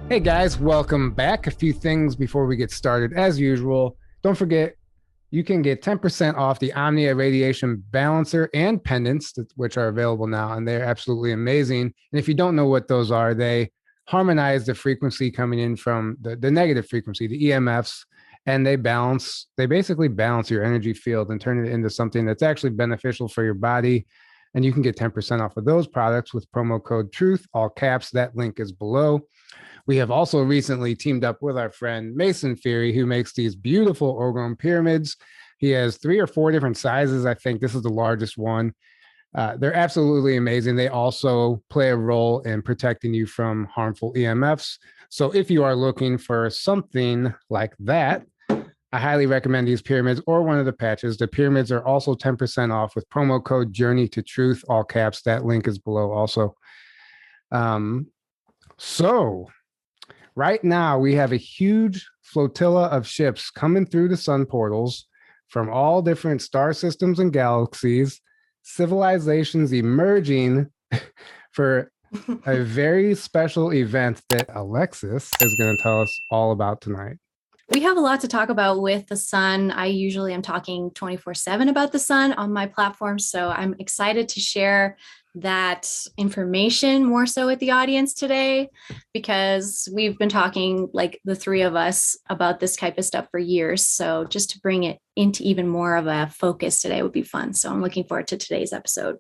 Hey guys, welcome back. A few things before we get started. As usual, don't forget you can get 10% off the Omnia Radiation Balancer and pendants, which are available now, and they're absolutely amazing. And if you don't know what those are, they harmonize the frequency coming in from the negative frequency, the EMFs, and they basically balance your energy field and turn it into something that's actually beneficial for your body. And you can get 10% off of those products with promo code TRUTH, all caps. That link is below. We have also recently teamed up with our friend Mason Fury, who makes these beautiful orgone pyramids. He has 3 or 4 different sizes. I think this is the largest one. They're absolutely amazing. They also play a role in protecting you from harmful EMFs. So if you are looking for something like that, I highly recommend these pyramids or one of the patches. The pyramids are also 10% off with promo code Journey to Truth, all caps. That link is below also. So right now, we have a huge flotilla of ships coming through the sun portals from all different star systems and galaxies, civilizations emerging for a very special event that Alexis is going to tell us all about tonight. We have a lot to talk about with the sun. I usually am talking 24/7 about the sun on my platform. So I'm excited to share that information more so with the audience today, because we've been talking, like the three of us, about this type of stuff for years. So just to bring it into even more of a focus today would be fun. So I'm looking forward to today's episode.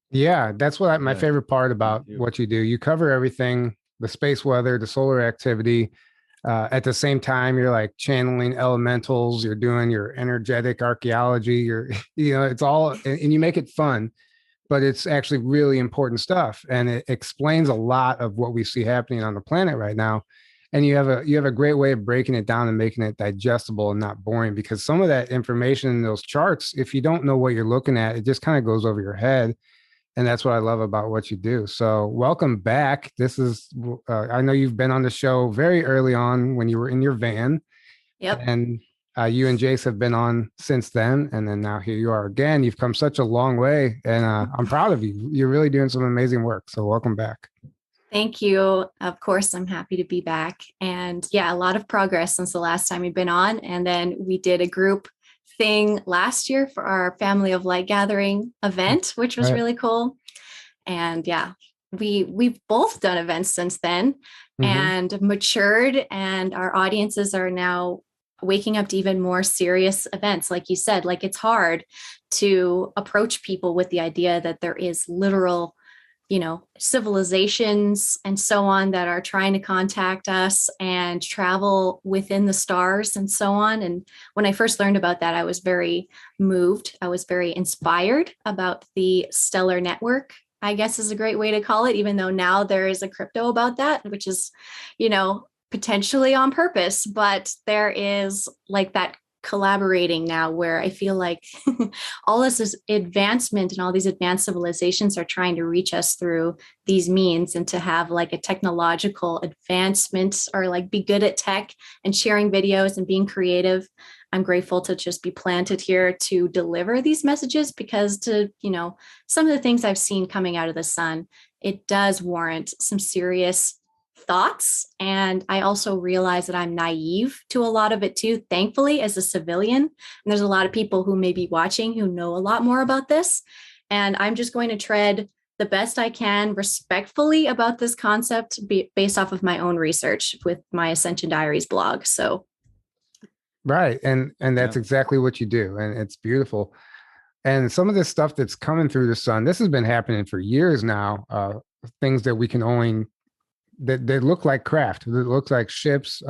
Yeah, that's my favorite part about what you do. You cover everything, the space weather, the solar activity. At the same time, you're like channeling elementals, you're doing your energetic archaeology, it's all, and you make it fun, but it's actually really important stuff. And it explains a lot of what we see happening on the planet right now. And you have a great way of breaking it down and making it digestible and not boring, because some of that information in those charts, if you don't know what you're looking at, it just kind of goes over your head. And that's what I love about what you do. So welcome back. This is, I know you've been on the show very early on when you were in your van. Yep. And you and Jace have been on since then. And then now here you are again. You've come such a long way. And I'm proud of you. You're really doing some amazing work. So welcome back. Thank you. Of course, I'm happy to be back. And yeah, a lot of progress since the last time we've been on. And then we did a group thing last year for our Family of Light Gathering event, which was really cool. And yeah, we've both done events since then and matured, and our audiences are now waking up to even more serious events. Like you said, like it's hard to approach people with the idea that there is literal, civilizations and so on that are trying to contact us and travel within the stars and so on. And when I first learned about that, I was very moved. I was very inspired about the stellar network, I guess is a great way to call it, even though now there is a crypto about that, which is, potentially on purpose, but there is like that collaborating now where I feel like all this advancement and all these advanced civilizations are trying to reach us through these means, and to have like a technological advancement or like be good at tech and sharing videos and being creative. I'm grateful to just be planted here to deliver these messages, because some of the things I've seen coming out of the sun, it does warrant some serious thoughts. And I also realize that I'm naive to a lot of it too, thankfully, as a civilian. And there's a lot of people who may be watching who know a lot more about this. And I'm just going to tread the best I can respectfully about this concept based off of my own research with my Ascension Diaries blog. So. Right. And that's exactly what you do. And it's beautiful. And some of this stuff that's coming through the sun, this has been happening for years now. Things that we can only that look like craft, that looks like ships.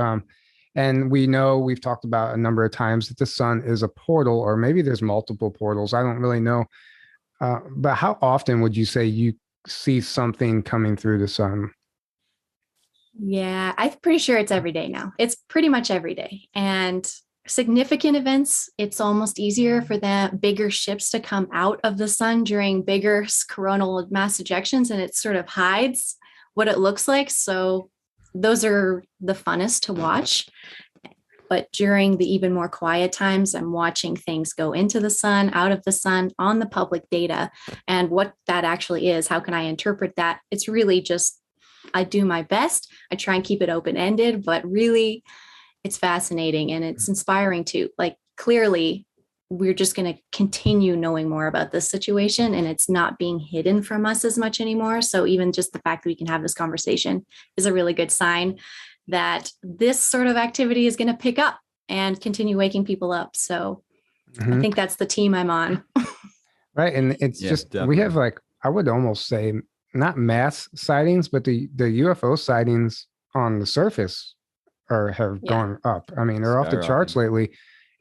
And we know, we've talked about a number of times, that the sun is a portal, or maybe there's multiple portals. I don't really know. But how often would you say you see something coming through the sun? Yeah, I'm pretty sure it's every day now. It's pretty much every day. And significant events, it's almost easier for the bigger ships to come out of the sun during bigger coronal mass ejections, and it sort of hides what it looks like. So those are the funnest to watch. But during the even more quiet times, I'm watching things go into the sun, out of the sun, on the public data, and what that actually is. How can I interpret that? It's really just I do my best. I try and keep it open-ended, but really it's fascinating and it's inspiring too. Like clearly we're just going to continue knowing more about this situation and it's not being hidden from us as much anymore. So even just the fact that we can have this conversation is a really good sign that this sort of activity is going to pick up and continue waking people up. So I think that's the team I'm on. Right. And it's just, definitely. We have like, I would almost say not mass sightings, but the UFO sightings on the surface have gone up. I mean, they're off the charts lately.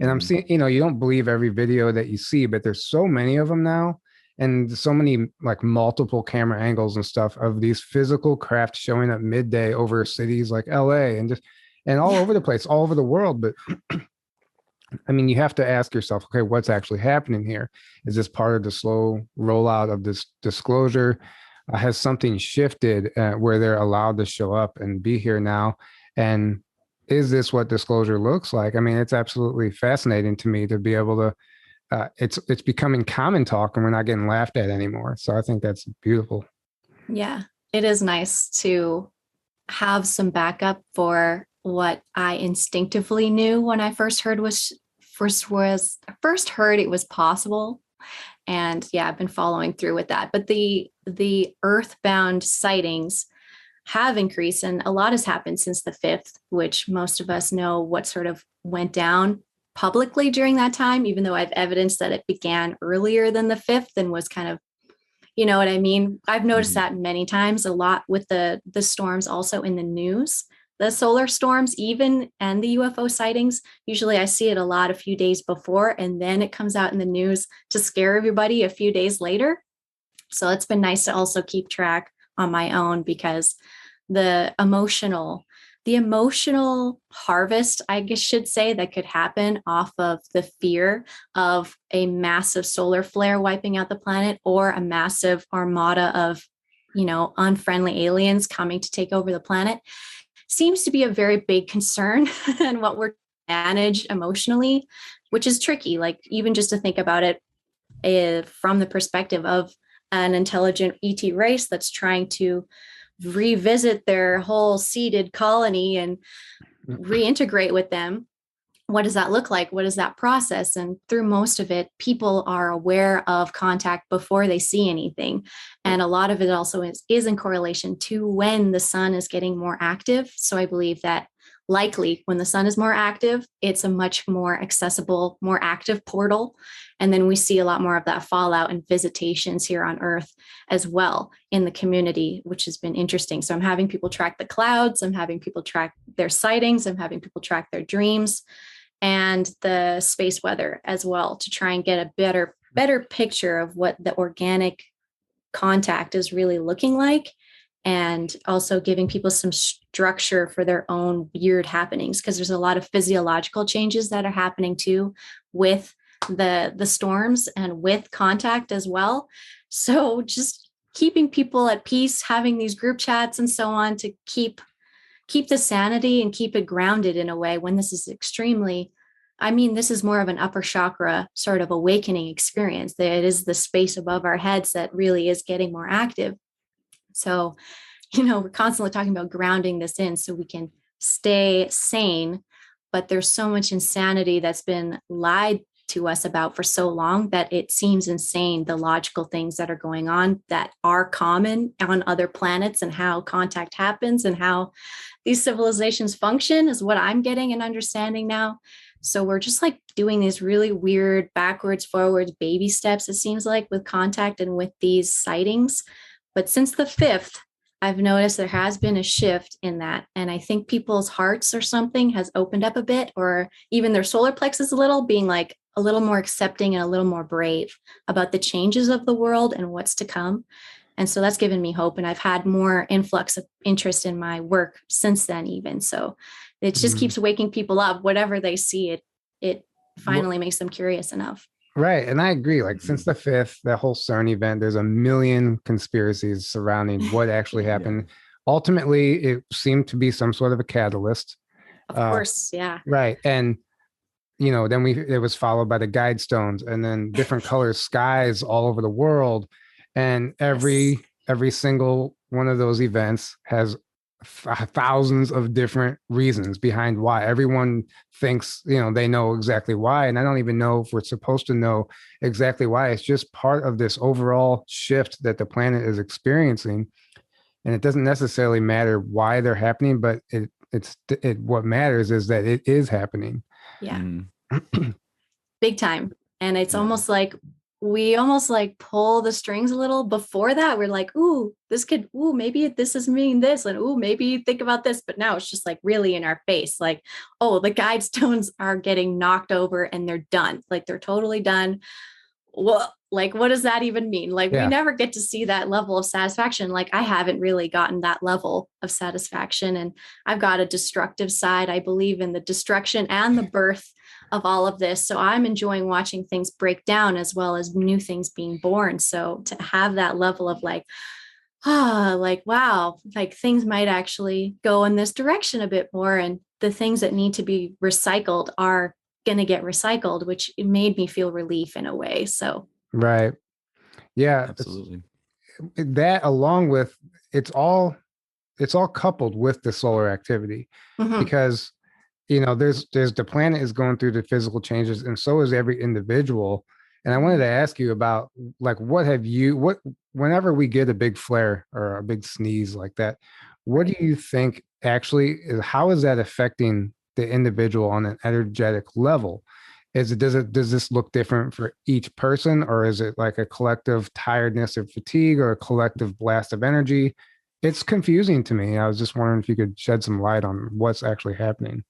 And I'm seeing, you don't believe every video that you see, but there's so many of them now. And so many like multiple camera angles and stuff of these physical craft showing up midday over cities like LA and all over the place, all over the world. But I mean, you have to ask yourself, okay, what's actually happening here? Is this part of the slow rollout of this disclosure? Has something shifted where they're allowed to show up and be here now? And is this what disclosure looks like? I mean, it's absolutely fascinating to me to be able to, it's becoming common talk and we're not getting laughed at anymore. So I think that's beautiful. Yeah, it is nice to have some backup for what I instinctively knew when I first heard it was possible. And yeah, I've been following through with that. But the earthbound sightings have increased and a lot has happened since the 5th, which most of us know what sort of went down publicly during that time, even though I have evidence that it began earlier than the 5th and was kind of, you know what I mean? I've noticed that many times, a lot with the storms also in the news, the solar storms even, and the UFO sightings. Usually I see it a lot a few days before, and then it comes out in the news to scare everybody a few days later. So it's been nice to also keep track on my own because the emotional harvest, I guess should say, that could happen off of the fear of a massive solar flare wiping out the planet or a massive armada of, unfriendly aliens coming to take over the planet seems to be a very big concern and what we're manage emotionally, which is tricky. Like even just to think about it from the perspective of an intelligent ET race that's trying to revisit their whole seeded colony and reintegrate with them. What does that look like? What is that process? And through most of it, people are aware of contact before they see anything. And a lot of it also is in correlation to when the sun is getting more active. So I believe that likely when the sun is more active, it's a much more accessible, more active portal. And then we see a lot more of that fallout and visitations here on Earth as well in the community, which has been interesting. So I'm having people track the clouds. I'm having people track their sightings. I'm having people track their dreams and the space weather as well to try and get a better picture of what the organic contact is really looking like. And also giving people some structure for their own weird happenings, because there's a lot of physiological changes that are happening too with the storms and with contact as well. So just keeping people at peace, having these group chats and so on to keep the sanity and keep it grounded in a way when this is this is more of an upper chakra sort of awakening experience. It is the space above our heads that really is getting more active. So, we're constantly talking about grounding this in so we can stay sane, but there's so much insanity that's been lied to us about for so long that it seems insane, the logical things that are going on that are common on other planets and how contact happens and how these civilizations function is what I'm getting and understanding now. So we're just like doing these really weird backwards, forwards, baby steps, it seems like, with contact and with these sightings. But since the 5th, I've noticed there has been a shift in that. And I think people's hearts or something has opened up a bit, or even their solar plexus a little, being like a little more accepting and a little more brave about the changes of the world and what's to come. And so that's given me hope. And I've had more influx of interest in my work since then, even. So it just keeps waking people up. Whatever they see, it finally makes them curious enough. Right. And I agree. Like since the 5th, that whole CERN event, there's a million conspiracies surrounding what actually happened. Ultimately, it seemed to be some sort of a catalyst. Of course. Yeah. Right. And, then it was followed by the guide stones and then different color skies all over the world. And every every single one of those events has thousands of different reasons behind why. Everyone thinks, they know exactly why. And I don't even know if we're supposed to know exactly why. It's just part of this overall shift that the planet is experiencing. And it doesn't necessarily matter why they're happening, but what matters is that it is happening. Yeah. Big time. And it's almost like we almost like pull the strings a little before that. We're like, ooh, maybe this is meaning this. And ooh, maybe think about this. But now it's just like really in our face. Like, oh, the guide stones are getting knocked over and they're done. Like they're totally done. Well, like, what does that even mean? Like, we never get to see that level of satisfaction. Like, I haven't really gotten that level of satisfaction. And I've got a destructive side. I believe in the destruction and the birth of all of this. So I'm enjoying watching things break down as well as new things being born. So to have that level of like, like, wow, like things might actually go in this direction a bit more. And the things that need to be recycled are going to get recycled, which it made me feel relief in a way. So, right. Yeah, absolutely. That along with it's all coupled with the solar activity because, there's the planet is going through the physical changes and so is every individual. And I wanted to ask you about like, whenever we get a big flare or a big sneeze like that, what do you think how is that affecting the individual on an energetic level? Does this look different for each person, or is it like a collective tiredness or fatigue or a collective blast of energy? It's confusing to me. I was just wondering if you could shed some light on what's actually happening.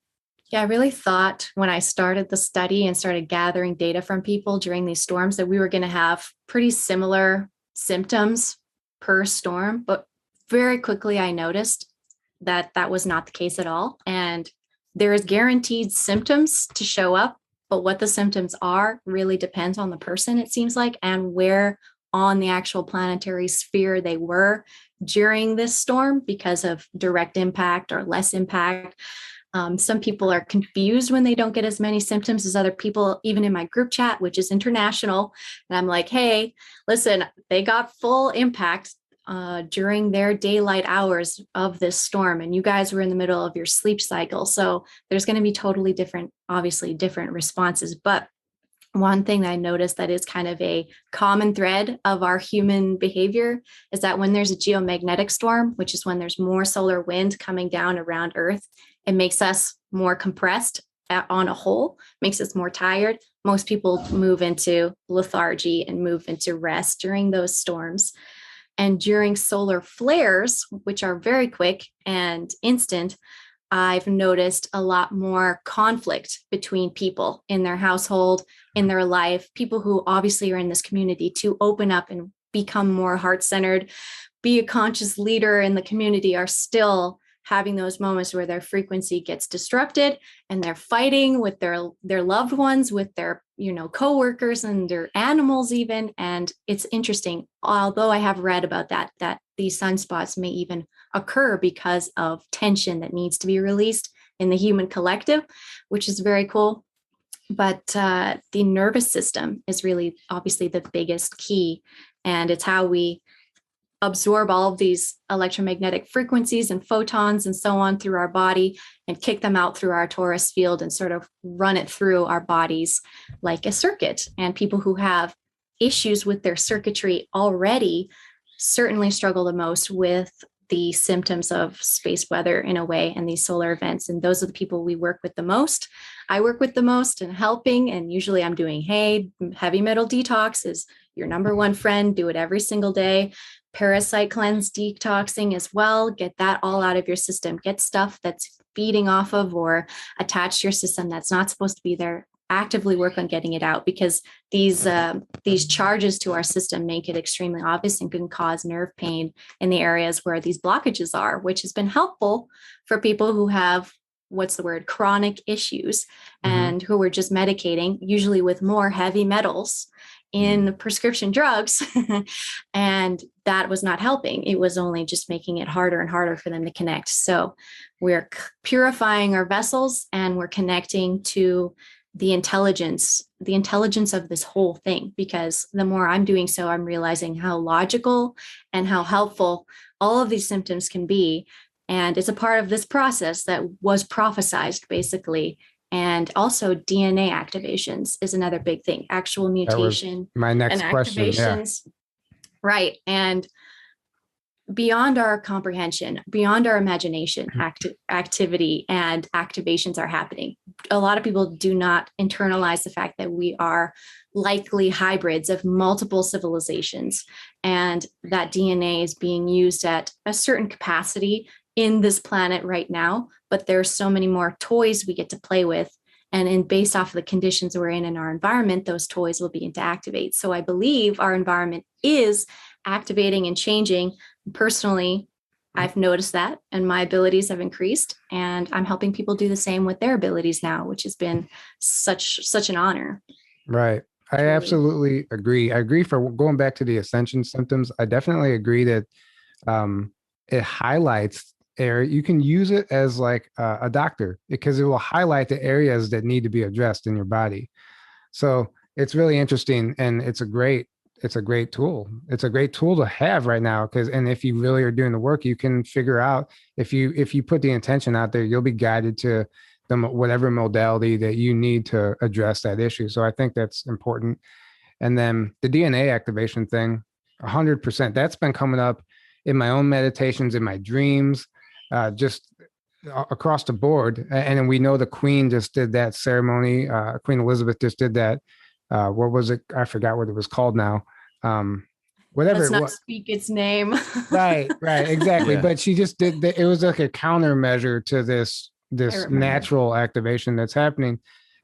Yeah, I really thought when I started the study and started gathering data from people during these storms that we were going to have pretty similar symptoms per storm. But very quickly, I noticed that that was not the case at all. And there is guaranteed symptoms to show up, but what the symptoms are really depends on the person, it seems like, and where on the actual planetary sphere they were during this storm because of direct impact or less impact. Some people are confused when they don't get as many symptoms as other people, even in my group chat, which is international. And I'm like, hey, listen, they got full impact during their daylight hours of this storm. And you guys were in the middle of your sleep cycle. So there's going to be totally different, obviously different responses. But one thing that I noticed that is kind of a common thread of our human behavior is that when there's a geomagnetic storm, which is when there's more solar wind coming down around Earth, it makes us more compressed on a whole, makes us more tired. Most people move into lethargy and move into rest during those storms. And during solar flares, which are very quick and instant, I've noticed a lot more conflict between people in their household, in their life, people who obviously are in this community to open up and become more heart-centered, be a conscious leader in the community are still having those moments where their frequency gets disrupted and they're fighting with their loved ones, with their, coworkers and their animals even. And it's interesting, although I have read about that these sunspots may even occur because of tension that needs to be released in the human collective, which is very cool. But the nervous system is really obviously the biggest key. And it's how we absorb all of these electromagnetic frequencies and photons and so on through our body and kick them out through our torus field and sort of run it through our bodies like a circuit. And people who have issues with their circuitry already certainly struggle the most with the symptoms of space weather in a way and these solar events. And those are the people we work with the most. I work with the most and helping. And usually I'm doing, hey, heavy metal detox is your number one friend. Do it every single day. Parasite cleanse, detoxing as well. Get that all out of your system. Get stuff that's feeding off of or attached to your system that's not supposed to be there. Actively work on getting it out because these charges to our system make it extremely obvious and can cause nerve pain in the areas where these blockages are, which has been helpful for people who have chronic issues and who are just medicating, usually with more heavy metals in the prescription drugs. And that was not helping. It was only just making it harder and harder for them to connect. So we're purifying our vessels and we're connecting to the intelligence of this whole thing, because the more I'm doing so, I'm realizing how logical and how helpful all of these symptoms can be. And it's a part of this process that was prophesized, basically. And also DNA activations is another big thing, actual That was mutation my and next question. Yeah. activations. Right. And beyond our comprehension, beyond our imagination, activity and activations are happening. A lot of people do not internalize the fact that we are likely hybrids of multiple civilizations, and that DNA is being used at a certain capacity in this planet right now. But there's so many more toys we get to play with. And based off of the conditions we're in our environment, those toys will begin to activate. So I believe our environment is activating and changing. Personally, I've noticed that, and my abilities have increased, and I'm helping people do the same with their abilities now, which has been such an honor. Right. I Truly. absolutely agree. I agree. For going back to the ascension symptoms, I definitely agree that it highlights area. You can use it as like a doctor, because it will highlight the areas that need to be addressed in your body. So it's really interesting, and it's a great tool. It's a great tool to have right now, because, and if you really are doing the work, you can figure out, if you put the intention out there, you'll be guided to whatever modality that you need to address that issue. So I think that's important. And then the DNA activation thing, 100%, that's been coming up in my own meditations, in my dreams, just across the board. And we know the Queen just did that ceremony. Queen Elizabeth just did that. What was it? I forgot what it was called now. Whatever. Let's not speak its name. Right, exactly. Yeah. But she just did. It was like a countermeasure to this natural activation that's happening,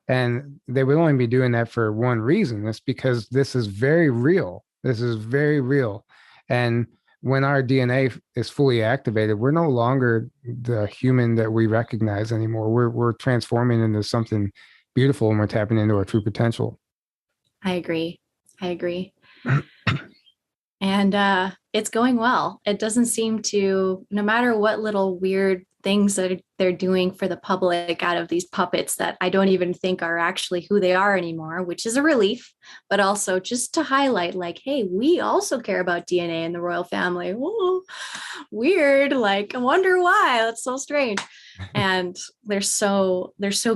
and they would only be doing that for one reason. It's because this is very real. This is very real, and when our DNA is fully activated, we're no longer the human that we recognize anymore. We're transforming into something beautiful, and we're tapping into our true potential. I agree. And it's going well. It doesn't seem to, no matter what little weird things that they're doing for the public out of these puppets that I don't even think are actually who they are anymore, which is a relief, but also just to highlight, like, hey, we also care about DNA in the royal family. Whoa, weird. Like, I wonder why. That's so strange. And they're so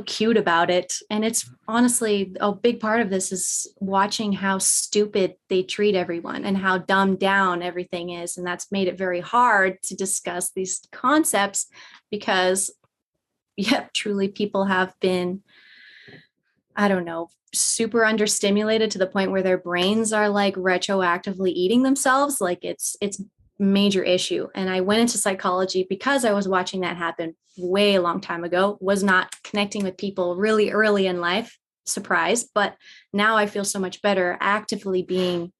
cute about it. And it's honestly, a big part of this is watching how stupid they treat everyone and how dumbed down everything is. And that's made it very hard to discuss these concepts, because truly people have been, I don't know, super understimulated to the point where their brains are like retroactively eating themselves. Like it's major issue. And I went into psychology because I was watching that happen way a long time ago, was not connecting with people really early in life, surprise. But now I feel so much better actively being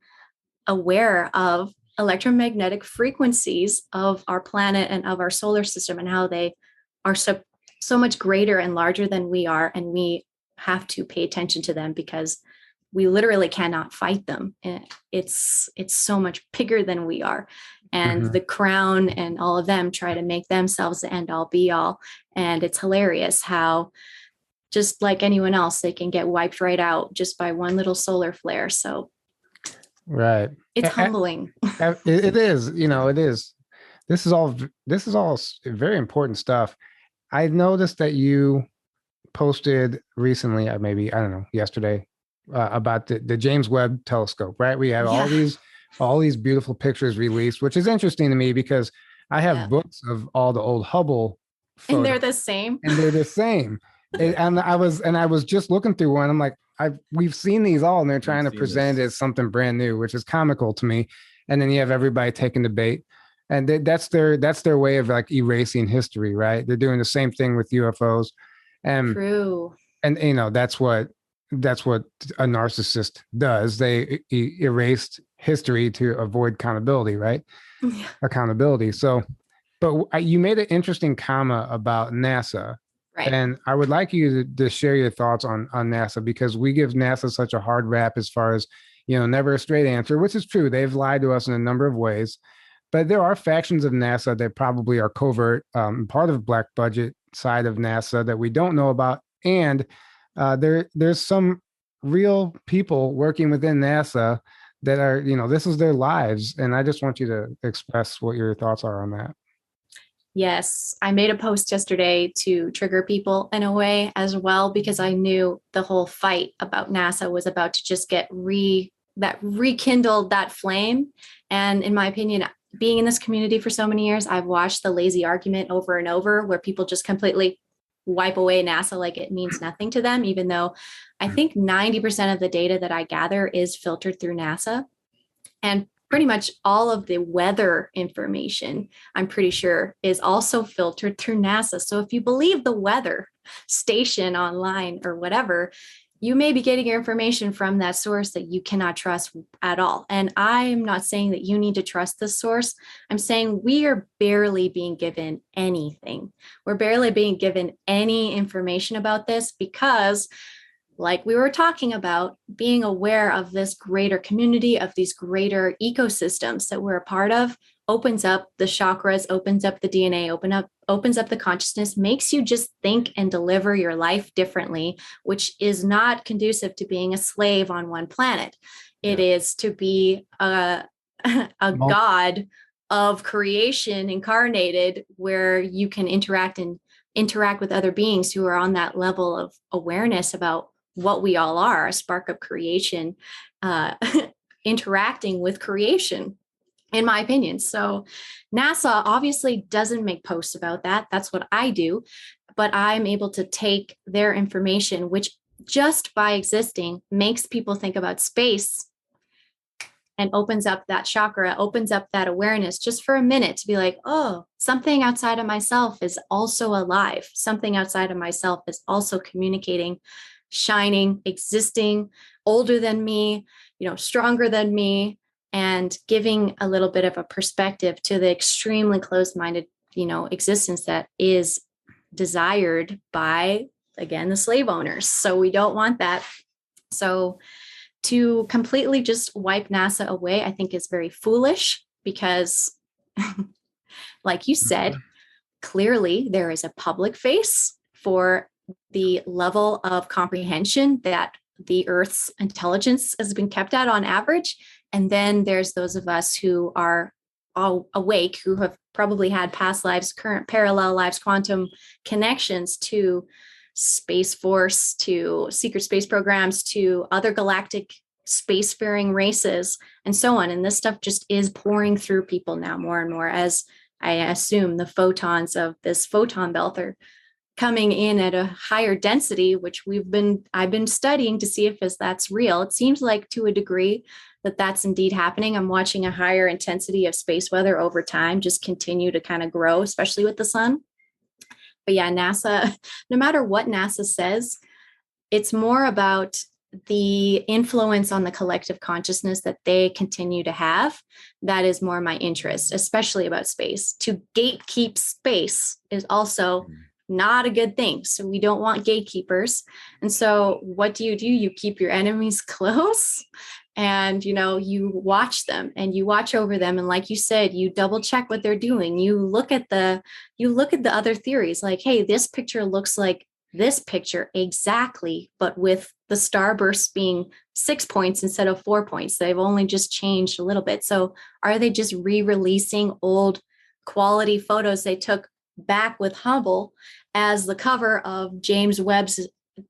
aware of electromagnetic frequencies of our planet and of our solar system, and how they are so much greater and larger than we are. And we have to pay attention to them, because we literally cannot fight them. It's so much bigger than we are. And the crown and all of them try to make themselves the end all be all. And it's hilarious how, just like anyone else, they can get wiped right out just by one little solar flare. So right. It's humbling. It is, it is. This is all very important stuff. I noticed that you posted recently, maybe, I don't know, yesterday, about the James Webb telescope, right? We have all these beautiful pictures released, which is interesting to me, because I have books of all the old Hubble photos, and they're the same. And I was just looking through one. I'm like, we've seen these all, and they're trying to present it as something brand new, which is comical to me. And then you have everybody taking the bait, and that's their way of like erasing history, right? They're doing the same thing with UFOs, and True. And that's what a narcissist does. They erased history to avoid accountability, right? Yeah. Accountability. So, but you made an interesting comment about NASA. Right. And I would like you to share your thoughts on NASA, because we give NASA such a hard rap as far as, never a straight answer, which is true. They've lied to us in a number of ways, but there are factions of NASA that probably are covert, part of black budget side of NASA that we don't know about. And there's some real people working within NASA that are, this is their lives. And I just want you to express what your thoughts are on that. Yes, I made a post yesterday to trigger people in a way as well, because I knew the whole fight about NASA was about to just get rekindled that flame. And in my opinion, being in this community for so many years, I've watched the lazy argument over and over where people just completely wipe away NASA like it means nothing to them, even though I think 90% of the data that I gather is filtered through NASA. And pretty much all of the weather information, I'm pretty sure, is also filtered through NASA. So if you believe the weather station online or whatever, you may be getting your information from that source that you cannot trust at all. And I'm not saying that you need to trust this source. I'm saying we are barely being given anything. We're barely being given any information about this because, like we were talking about, being aware of this greater community, of these greater ecosystems that we're a part of, opens up the chakras, opens up the DNA, opens up the consciousness, makes you just think and deliver your life differently, which is not conducive to being a slave on one planet. It is to be a god of creation incarnated, where you can interact with other beings who are on that level of awareness about what we all are, a spark of creation, interacting with creation, in my opinion. So NASA obviously doesn't make posts about that. That's what I do. But I'm able to take their information, which just by existing makes people think about space and opens up that chakra, opens up that awareness just for a minute to be like, oh, something outside of myself is also alive. Something outside of myself is also communicating, shining, existing, older than me, stronger than me, and giving a little bit of a perspective to the extremely closed-minded, existence that is desired by, again, the slave owners. So we don't want that. So to completely just wipe NASA away, I think is very foolish because, like you said, clearly there is a public face for the level of comprehension that the Earth's intelligence has been kept at on average. And then there's those of us who are all awake, who have probably had past lives, current parallel lives, quantum connections to Space Force, to secret space programs, to other galactic spacefaring races, and so on. And this stuff just is pouring through people now more and more, as I assume the photons of this photon belt are coming in at a higher density, which I've been studying to see if that's real. It seems like to a degree that that's indeed happening. I'm watching a higher intensity of space weather over time just continue to kind of grow, especially with the sun. But yeah, NASA, no matter what NASA says, it's more about the influence on the collective consciousness that they continue to have. That is more my interest, especially about space. To gatekeep space is also not a good thing. So we don't want gatekeepers. And so what do? You keep your enemies close, and you watch them and you watch over them. And like you said, you double check what they're doing. You look at the other theories, like, hey, this picture looks like this picture exactly, but with the starbursts being 6 points instead of 4 points. They've only just changed a little bit. So are they just re-releasing old quality photos they took back with Hubble as the cover of James Webb's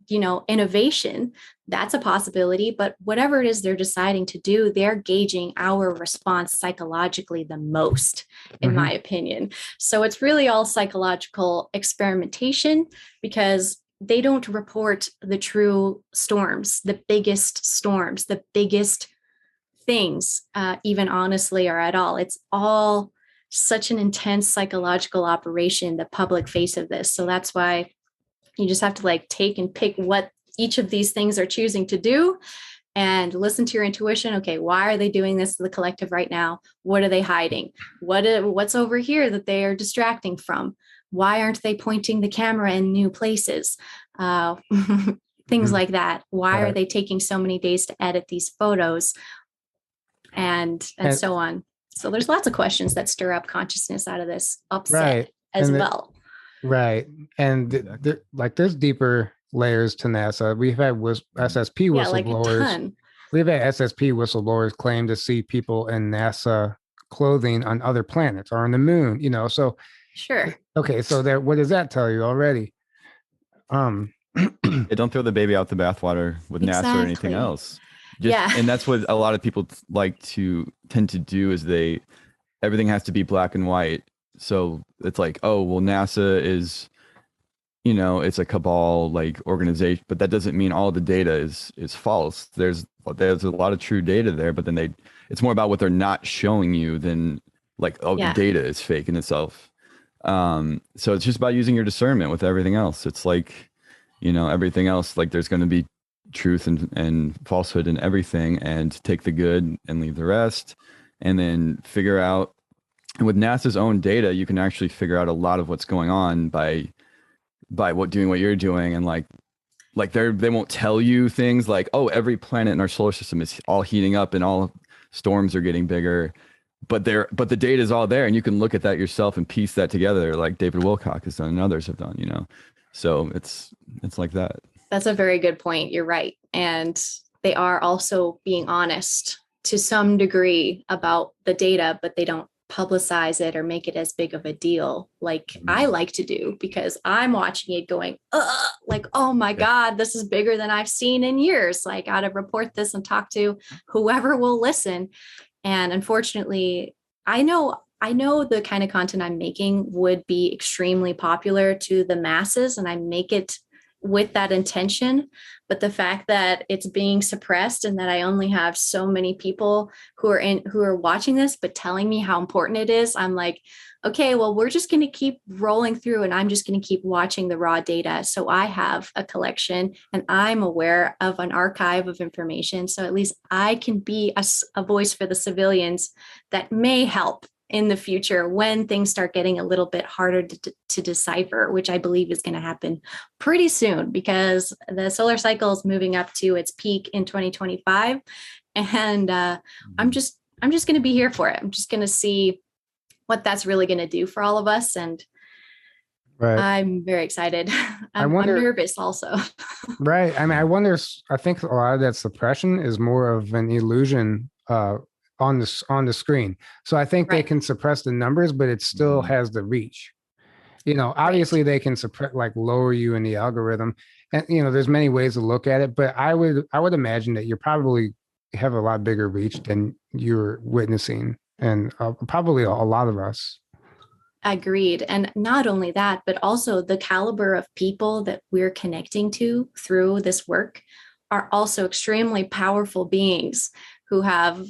innovation? That's a possibility. But whatever it is they're deciding to do, they're gauging our response psychologically the most, in my opinion. So it's really all psychological experimentation, because they don't report the true storms, the biggest things, even honestly, or at all. It's all such an intense psychological operation, the public face of this. So that's why you just have to take and pick what each of these things are choosing to do and listen to your intuition. Okay, why are they doing this to the collective right now? What are they hiding? What's over here that they are distracting from? Why aren't they pointing the camera in new places? Things like that. Why are they taking so many days to edit these photos? And so on. So there's lots of questions that stir up consciousness out of this upset as well. Right. And there's deeper layers to NASA. We've had SSP Yeah, like a whistleblowers. ton. We've had SSP whistleblowers claim to see people in NASA clothing on other planets or on the moon, So, Sure. okay, so there, what does that tell you already? Um, Yeah, don't throw the baby out the bathwater with NASA or anything Exactly. else. Yeah. And that's what a lot of people tend to do is everything has to be black and white. So it's like, oh, well, NASA is, it's a cabal like organization, but that doesn't mean all the data is false. There's a lot of true data there, but then it's more about what they're not showing you than like, oh, Yeah. the data is fake in itself. So it's just about using your discernment with everything else. It's like, everything else, like there's going to be truth and falsehood in everything, and take the good and leave the rest, and then figure out. And with NASA's own data, you can actually figure out a lot of what's going on by doing what you're doing. And like they won't tell you things like, oh, every planet in our solar system is all heating up and all storms are getting bigger, but the data is all there, and you can look at that yourself and piece that together, like David Wilcock has done and others have done, So it's like that. That's a very good point. You're right. And they are also being honest to some degree about the data, but they don't publicize it or make it as big of a deal like I like to do, because I'm watching it going, like, oh my God, this is bigger than I've seen in years. Like, I got to report this and talk to whoever will listen. And unfortunately, I know the kind of content I'm making would be extremely popular to the masses, and I make it with that intention. But the fact that it's being suppressed and that I only have so many people who are watching this, but telling me how important it is, I'm like, okay, well, we're just going to keep rolling through, and I'm just going to keep watching the raw data. So I have a collection, and I'm aware of an archive of information. So at least I can be a voice for the civilians that may help in the future when things start getting a little bit harder to decipher, which I believe is going to happen pretty soon, because the solar cycle is moving up to its peak in 2025. And I'm just going to be here for it. I'm just going to see what that's really going to do for all of us. And right. I'm very excited. I'm nervous also. Right. I mean, I think a lot of that suppression is more of an illusion on the screen. So I think they can suppress the numbers, but it still has the reach. Obviously they can suppress, like lower you in the algorithm, and there's many ways to look at it. But I would imagine that you probably have a lot bigger reach than you're witnessing, and probably a lot of us. Agreed. And not only that, but also the caliber of people that we're connecting to through this work are also extremely powerful beings who have,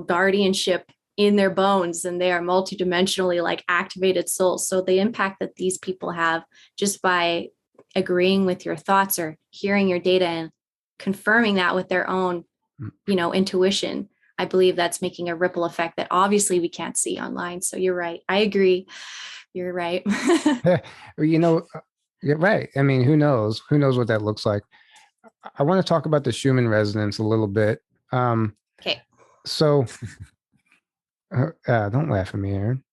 guardianship in their bones, and they are multidimensionally like activated souls. So the impact that these people have just by agreeing with your thoughts or hearing your data and confirming that with their own, intuition, I believe that's making a ripple effect that obviously we can't see online. So you're right. I agree. You're right. You're right. I mean, who knows? Who knows what that looks like? I want to talk about the Schumann resonance a little bit. Okay. So, don't laugh at me, Aaron.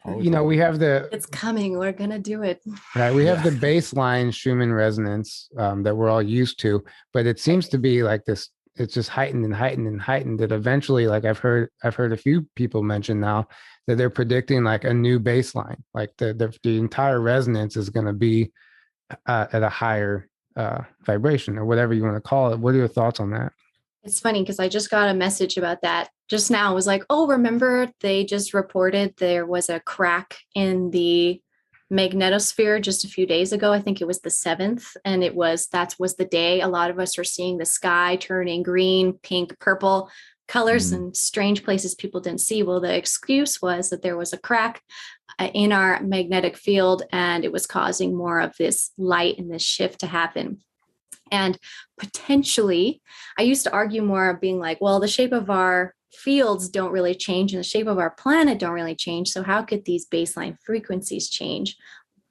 We have it's coming. We're going to do it. Right. We have the baseline Schumann resonance that we're all used to, but it seems to be like this. It's just heightened and heightened and heightened, that eventually, like I've heard a few people mention now that they're predicting like a new baseline, like the entire resonance is going to be at a higher vibration, or whatever you want to call it. What are your thoughts on that? It's funny because I just got a message about that just now. It was like, oh, remember they just reported there was a crack in the magnetosphere just a few days ago. I think it was the 7th. And that was the day a lot of us are seeing the sky turning green, pink, purple colors and strange places people didn't see. Well, the excuse was that there was a crack in our magnetic field, and it was causing more of this light and this shift to happen. And potentially, I used to argue more of being like, well, the shape of our fields don't really change and the shape of our planet don't really change. So how could these baseline frequencies change?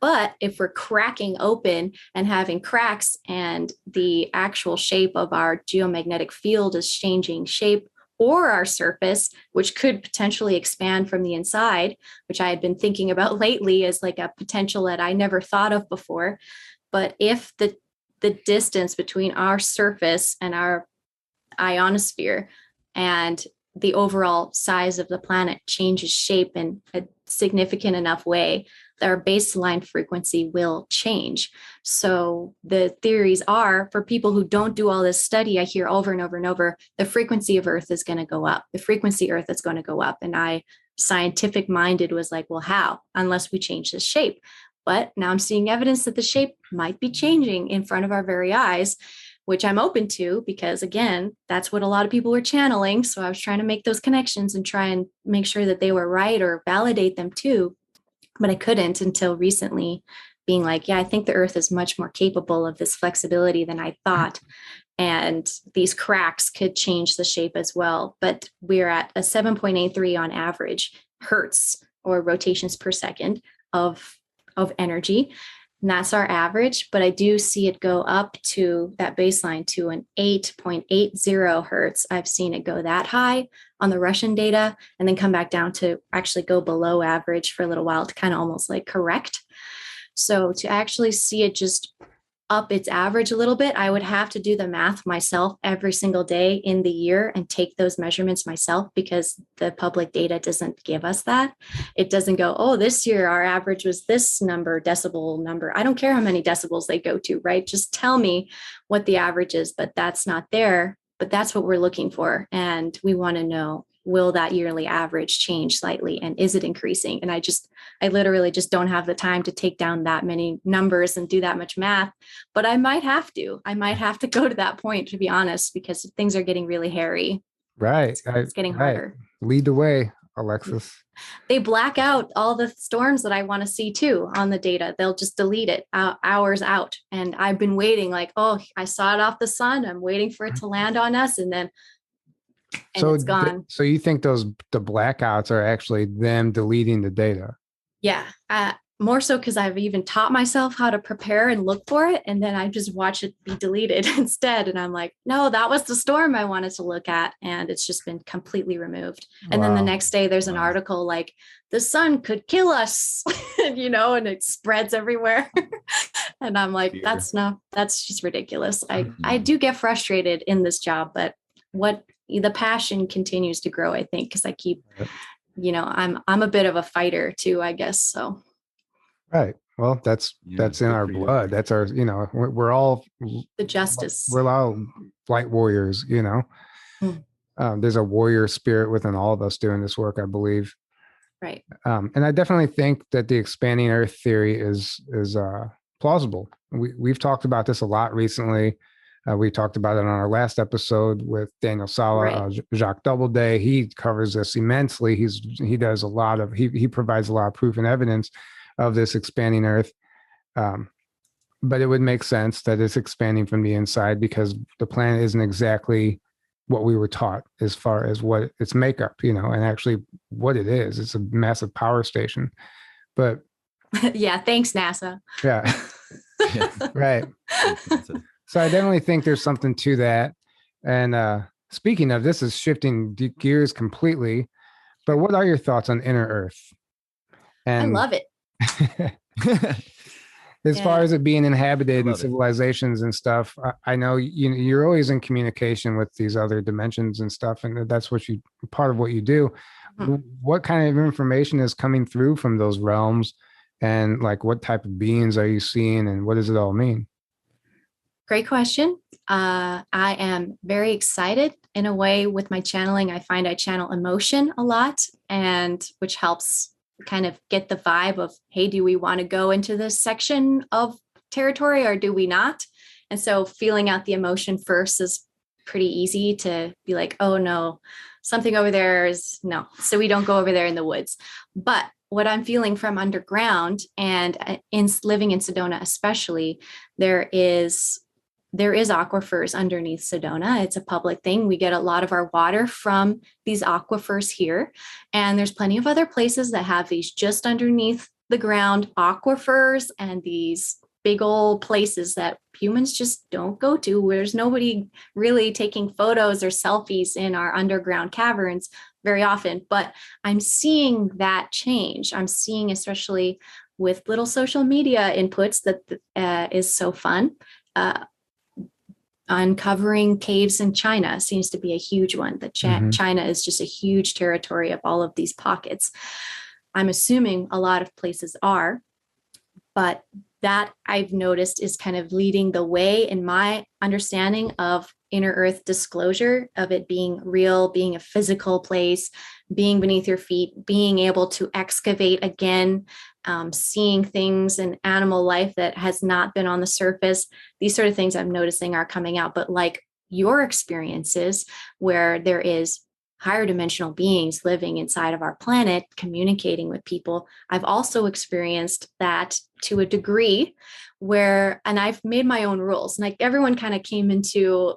But if we're cracking open and having cracks and the actual shape of our geomagnetic field is changing shape or our surface, which could potentially expand from the inside, which I had been thinking about lately as like a potential that I never thought of before. But if the distance between our surface and our ionosphere and the overall size of the planet changes shape in a significant enough way, our baseline frequency will change. So the theories are, for people who don't do all this study, I hear over and over and over, the frequency of Earth is going to go up. The frequency of Earth is going to go up. And I, scientific minded, was like, well, how? Unless we change the shape. But now I'm seeing evidence that the shape might be changing in front of our very eyes, which I'm open to, because again, that's what a lot of people were channeling. So I was trying to make those connections and try and make sure that they were right or validate them too. But I couldn't until recently, being like, yeah, I think the Earth is much more capable of this flexibility than I thought. And these cracks could change the shape as well. But we're at a 7.83 on average hertz, or rotations per second of energy. And that's our average. But I do see it go up to that baseline to an 8.80 hertz. I've seen it go that high on the Russian data, and then come back down to actually go below average for a little while to kind of almost like correct. So to actually see it just up its average a little bit, I would have to do the math myself every single day in the year and take those measurements myself, because the public data doesn't give us that. It doesn't go, oh, this year our average was this number, decibel number. I don't care how many decibels they go to, right? Just tell me what the average is, but that's not there. But that's what we're looking for. And we want to know, will that yearly average change slightly? And is it increasing? And I literally just don't have the time to take down that many numbers and do that much math, but I might have to go to that point, to be honest, because things are getting really hairy. Right. It's getting harder. Lead the way, Alexis. They black out all the storms that I want to see too on the data. They'll just delete it hours out. And I've been waiting like, oh, I saw it off the sun. I'm waiting for it to land on us. And then it's gone. So you think the blackouts are actually them deleting the data? Yeah. More so because I've even taught myself how to prepare and look for it. And then I just watch it be deleted instead. And I'm like, no, that was the storm I wanted to look at. And it's just been completely removed. And then the next day there's an article like, the sun could kill us, and it spreads everywhere. And I'm like, that's just ridiculous. I do get frustrated in this job, but the passion continues to grow, I think, because I keep, I'm a bit of a fighter too, I guess. So. Right. Well, that's in our blood. That's our, we're all the justice. We're all light warriors, There's a warrior spirit within all of us doing this work, I believe. Right. And I definitely think that the expanding Earth theory is plausible. We've talked about this a lot recently. We talked about it on our last episode with Daniel Sala, right. Jacques Doubleday. He covers this immensely. He does he provides a lot of proof and evidence of this expanding Earth. But it would make sense that it's expanding from the inside, because the planet isn't exactly what we were taught as far as what its makeup, and actually what it is. It's a massive power station. But yeah, thanks, NASA. Yeah. Yeah. Right. So I definitely think there's something to that. And speaking of, this is shifting gears completely, but what are your thoughts on inner Earth? And I love it. As far as it being inhabited and civilizations and stuff, I know you're always in communication with these other dimensions and stuff, and that's part of what you do. Mm-hmm. What kind of information is coming through from those realms, and like what type of beings are you seeing, and what does it all mean? Great question. I am very excited in a way with my channeling. I find I channel emotion a lot, and which helps kind of get the vibe of, hey, do we want to go into this section of territory or do we not? And so feeling out the emotion first is pretty easy to be like, oh no, something over there is no. So we don't go over there in the woods. But what I'm feeling from underground and in living in Sedona, especially, there is aquifers underneath Sedona. It's a public thing. We get a lot of our water from these aquifers here. And there's plenty of other places that have these just underneath the ground aquifers and these big old places that humans just don't go to, where there's nobody really taking photos or selfies in our underground caverns very often. But I'm seeing that change. I'm seeing, especially with little social media inputs, that is so fun. Uncovering caves in China seems to be a huge one. That China is just a huge territory of all of these pockets. I'm assuming a lot of places are, but that I've noticed is kind of leading the way in my understanding of inner earth disclosure, of it being real, being a physical place, being beneath your feet, being able to excavate again, seeing things in animal life that has not been on the surface. These sort of things I'm noticing are coming out. But like your experiences, where there is higher dimensional beings living inside of our planet, communicating with people, I've also experienced that to a degree where, and I've made my own rules. Like everyone kind of came into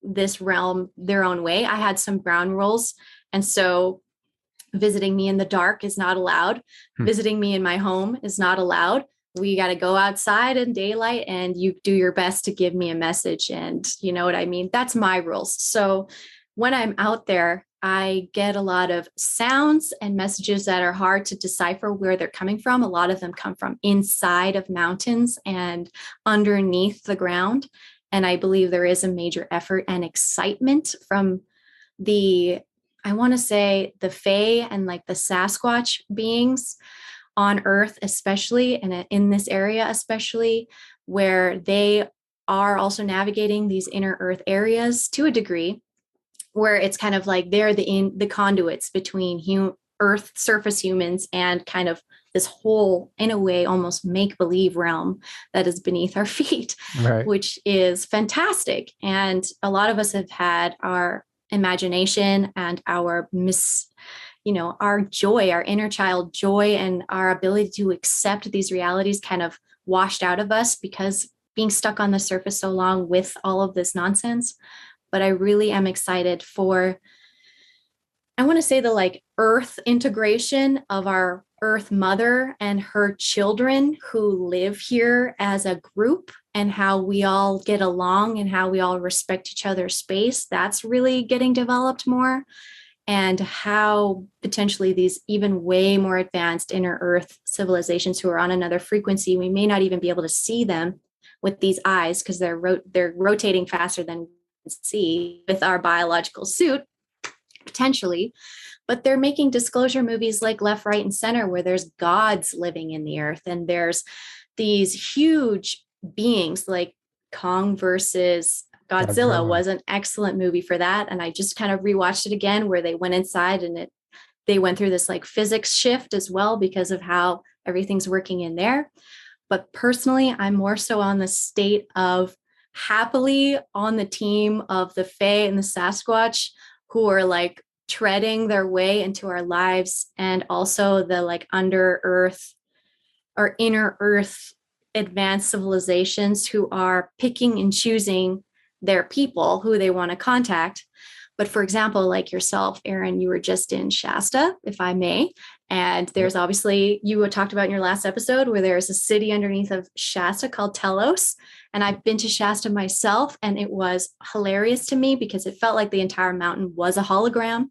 this realm their own way. I had some ground rules. And so visiting me in the dark is not allowed. Visiting me in my home is not allowed. We got to go outside in daylight and you do your best to give me a message. And you know what I mean? That's my rules. So when I'm out there, I get a lot of sounds and messages that are hard to decipher where they're coming from. A lot of them come from inside of mountains and underneath the ground. And I believe there is a major effort and excitement from I want to say the Fae and like the Sasquatch beings on Earth, especially, and in this area, especially, where they are also navigating these inner Earth areas to a degree, where it's kind of like they're the conduits between Earth surface humans and kind of this whole, in a way, almost make-believe realm that is beneath our feet, right, which is fantastic. And a lot of us have had our imagination and our our joy, our inner child joy, and our ability to accept these realities kind of washed out of us because being stuck on the surface so long with all of this nonsense. But I really am excited for, I want to say, the like Earth integration of our Earth Mother and her children who live here as a group, and how we all get along and how we all respect each other's space. That's really getting developed more. And how potentially these even way more advanced inner Earth civilizations who are on another frequency, we may not even be able to see them with these eyes because they're rotating faster than we can see with our biological suit, potentially. But they're making disclosure movies like Left, Right, and Center, where there's gods living in the earth. And there's these huge beings like Kong versus Godzilla was an excellent movie for that. And I just kind of rewatched it again, where they went inside and they went through this like physics shift as well because of how everything's working in there. But personally, I'm more so on the state of happily on the team of the Fae and the Sasquatch, who are like treading their way into our lives, and also the like under earth or inner earth advanced civilizations who are picking and choosing their people who they want to contact. But for example, like yourself, Aaron, you were just in Shasta, if I may. And there's obviously, you talked about in your last episode, where there's a city underneath of Shasta called Telos. And I've been to Shasta myself, and it was hilarious to me because it felt like the entire mountain was a hologram.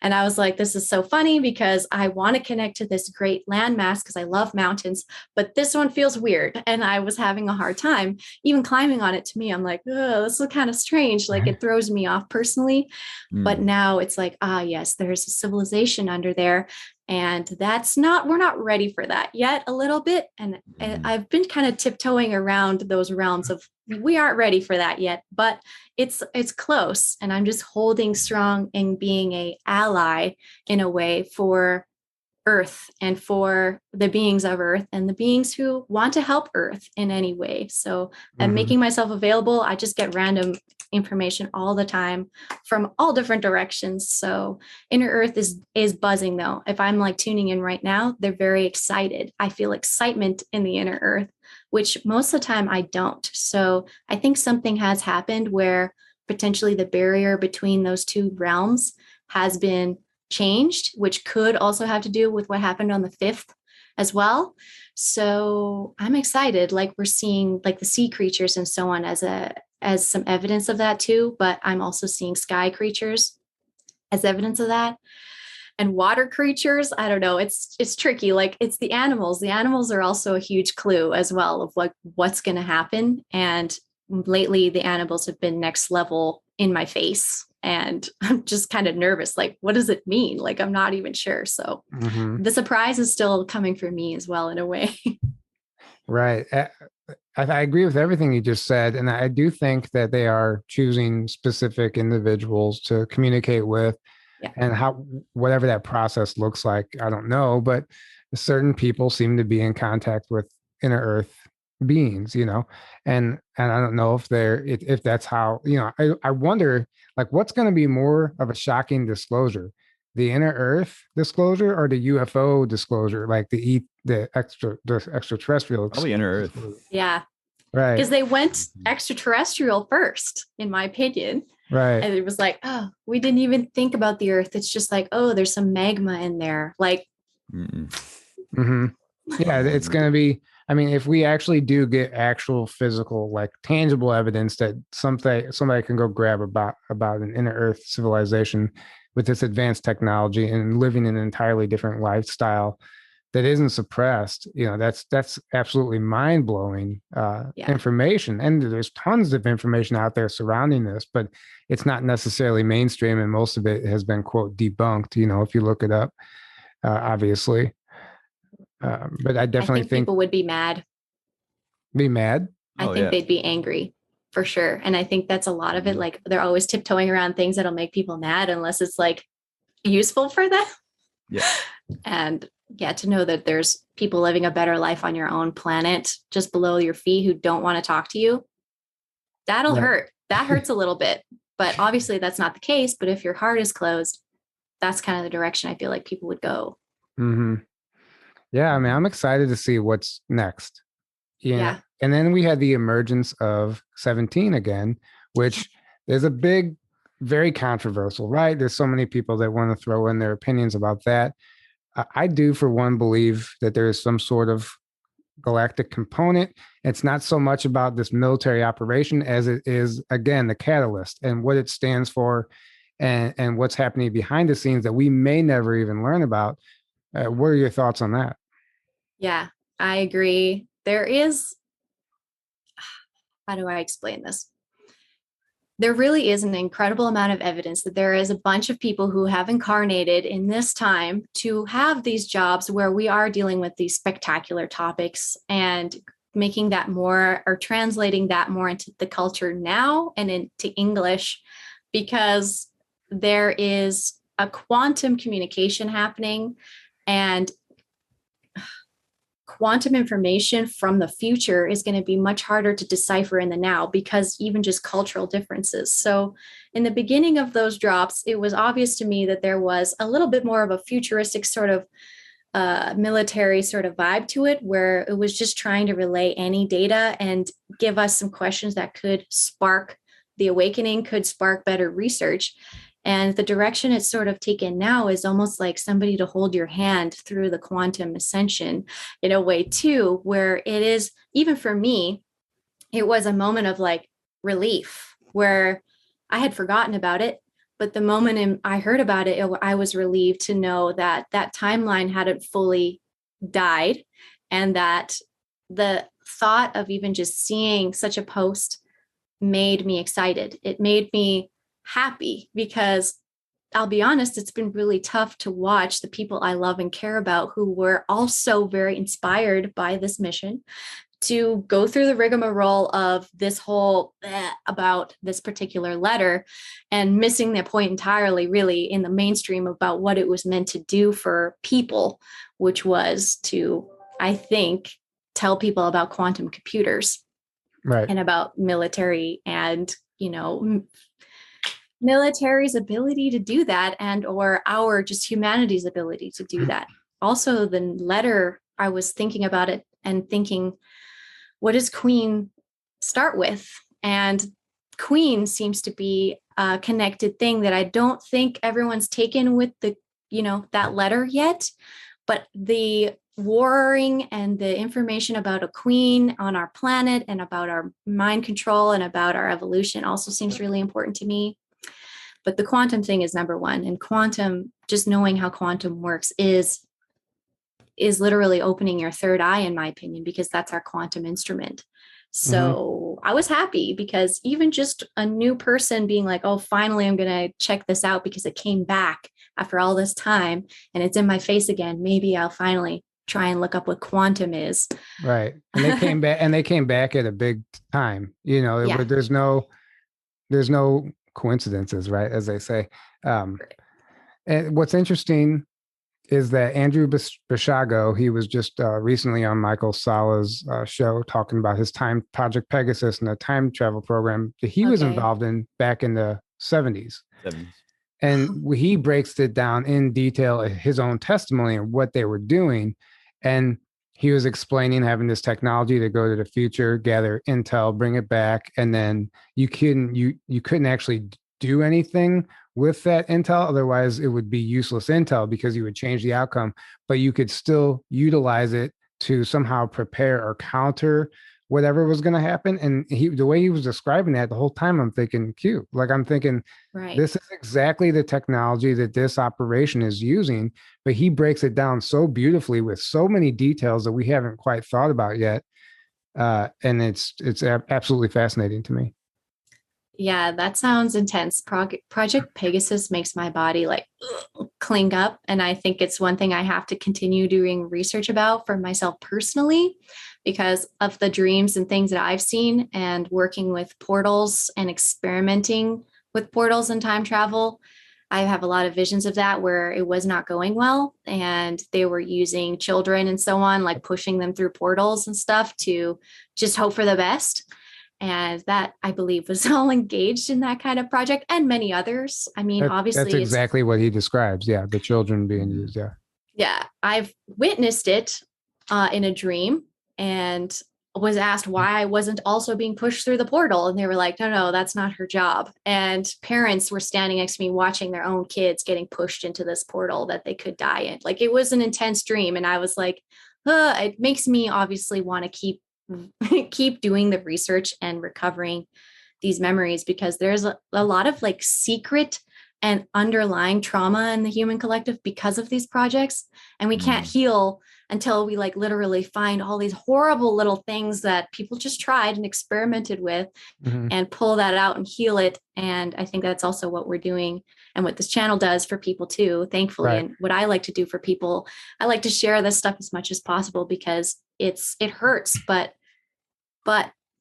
And I was like, this is so funny because I want to connect to this great landmass because I love mountains, but this one feels weird. And I was having a hard time even climbing on it. To me, I'm like, oh, this is kind of strange. Like it throws me off personally. But now it's like, yes, there's a civilization under there. And we're not ready for that yet, a little bit. And I've been kind of tiptoeing around those realms of, we aren't ready for that yet, but it's close. And I'm just holding strong and being a ally in a way for Earth and for the beings of Earth and the beings who want to help Earth in any way. So I'm making myself available. I just get random information all the time from all different directions. So inner Earth is buzzing though. If I'm like tuning in right now, they're very excited. I feel excitement in the inner Earth, which most of the time I don't. So I think something has happened where potentially the barrier between those two realms has been changed, which could also have to do with what happened on the 5th as well. So I'm excited. Like we're seeing like the sea creatures and so on as some evidence of that too. But I'm also seeing sky creatures as evidence of that. And water creatures, I don't know. It's tricky. Like it's the animals. The animals are also a huge clue as well of like what's going to happen. And lately the animals have been next level in my face. And I'm just kind of nervous. Like, what does it mean? Like, I'm not even sure. So the surprise is still coming for me as well in a way. Right. I agree with everything you just said. And I do think that they are choosing specific individuals to communicate with. Yeah. And whatever that process looks like, I don't know, but certain people seem to be in contact with inner earth beings, and I don't know if that's how, I wonder like what's going to be more of a shocking disclosure, the inner earth disclosure or the UFO disclosure, like the extraterrestrial. Probably inner earth. Yeah. Right. Because they went extraterrestrial first, in my opinion. Right. And it was like, oh, we didn't even think about the earth. It's just like, oh, there's some magma in there. Like, yeah, it's going to be, I mean, if we actually do get actual physical, like tangible evidence that somebody can go grab about an inner earth civilization with this advanced technology and living an entirely different lifestyle that isn't suppressed, that's absolutely mind-blowing information. And there's tons of information out there surrounding this, but it's not necessarily mainstream. And most of it has been, quote, debunked, if you look it up, obviously. But I definitely think people would be mad. Be mad? I think they'd be angry for sure. And I think that's a lot of it. Like they're always tiptoeing around things that'll make people mad unless it's like useful for them. Yeah. And to know that there's people living a better life on your own planet just below your feet who don't want to talk to you, that'll hurt. That hurts a little bit. But obviously that's not the case. But if your heart is closed, that's kind of the direction I feel like people would go. Mm-hmm. Yeah, I mean, I'm excited to see what's next. Yeah. And then we had the emergence of 17 again, which is a big, very controversial, right? There's so many people that want to throw in their opinions about that. I do, for one, believe that there is some sort of galactic component. It's not so much about this military operation as it is, again, the catalyst and what it stands for and what's happening behind the scenes that we may never even learn about. What are your thoughts on that? Yeah, I agree. There is, how do I explain this? There really is an incredible amount of evidence that there is a bunch of people who have incarnated in this time to have these jobs where we are dealing with these spectacular topics and making that more or translating that more into the culture now and into English, because there is a quantum communication happening and quantum information from the future is going to be much harder to decipher in the now because even just cultural differences. So in the beginning of those drops, it was obvious to me that there was a little bit more of a futuristic sort of military sort of vibe to it, where it was just trying to relay any data and give us some questions that could spark the awakening, could spark better research. And the direction it's sort of taken now is almost like somebody to hold your hand through the quantum ascension in a way too, where it is, even for me, it was a moment of like relief where I had forgotten about it. But the moment I heard about it, I was relieved to know that that timeline hadn't fully died and that the thought of even just seeing such a post made me excited. It made me happy because I'll be honest, it's been really tough to watch the people I love and care about who were also very inspired by this mission to go through the rigmarole of this whole about this particular letter and missing the point entirely really in the mainstream about what it was meant to do for people, which was to, I think, tell people about quantum computers, right, and about military and, military's ability to do that and or our just humanity's ability to do that. Also, the letter, I was thinking about it and thinking, what does Queen start with? And Queen seems to be a connected thing that I don't think everyone's taken with the, that letter yet. But the warring and the information about a queen on our planet and about our mind control and about our evolution also seems really important to me. But the quantum thing is number one. And quantum, just knowing how quantum works is literally opening your third eye, in my opinion, because that's our quantum instrument. So I was happy because even just a new person being like, oh, finally, I'm going to check this out because it came back after all this time and it's in my face again. Maybe I'll finally try and look up what quantum is. Right. And they came back at a big time, there's no coincidences, right? As they say. And what's interesting is that Andrew Basiago, he was just recently on Michael Sala's show talking about his Project Pegasus and a time travel program that he was involved in back in the 70s. And he breaks it down in detail, his own testimony and what they were doing. And he was explaining having this technology to go to the future, gather intel, bring it back, and then you couldn't actually do anything with that intel. Otherwise, it would be useless intel because you would change the outcome, but you could still utilize it to somehow prepare or counter whatever was going to happen. And the way he was describing that the whole time, I'm thinking, cute. Like I'm thinking, this is exactly the technology that this operation is using, but he breaks it down so beautifully with so many details that we haven't quite thought about yet. And it's absolutely fascinating to me. Yeah, that sounds intense. Project Pegasus makes my body like cling up. And I think it's one thing I have to continue doing research about for myself personally, because of the dreams and things that I've seen and working with portals and experimenting with portals and time travel. I have a lot of visions of that where it was not going well and they were using children and so on, like pushing them through portals and stuff to just hope for the best. And that, I believe, was all engaged in that kind of project and many others. I mean, obviously. That's exactly what he describes. Yeah. The children being used. Yeah. Yeah. I've witnessed it in a dream and was asked why I wasn't also being pushed through the portal. And they were like, no, that's not her job. And parents were standing next to me watching their own kids getting pushed into this portal that they could die in. Like it was an intense dream. And I was like, it makes me obviously want to keep doing the research and recovering these memories, because there's a lot of like secret and underlying trauma in the human collective because of these projects. And we can't heal until we like literally find all these horrible little things that people just tried and experimented with and pull that out and heal it. And I think that's also what we're doing and what this channel does for people too, thankfully. Right. And what I like to do for people, I like to share this stuff as much as possible because it hurts, but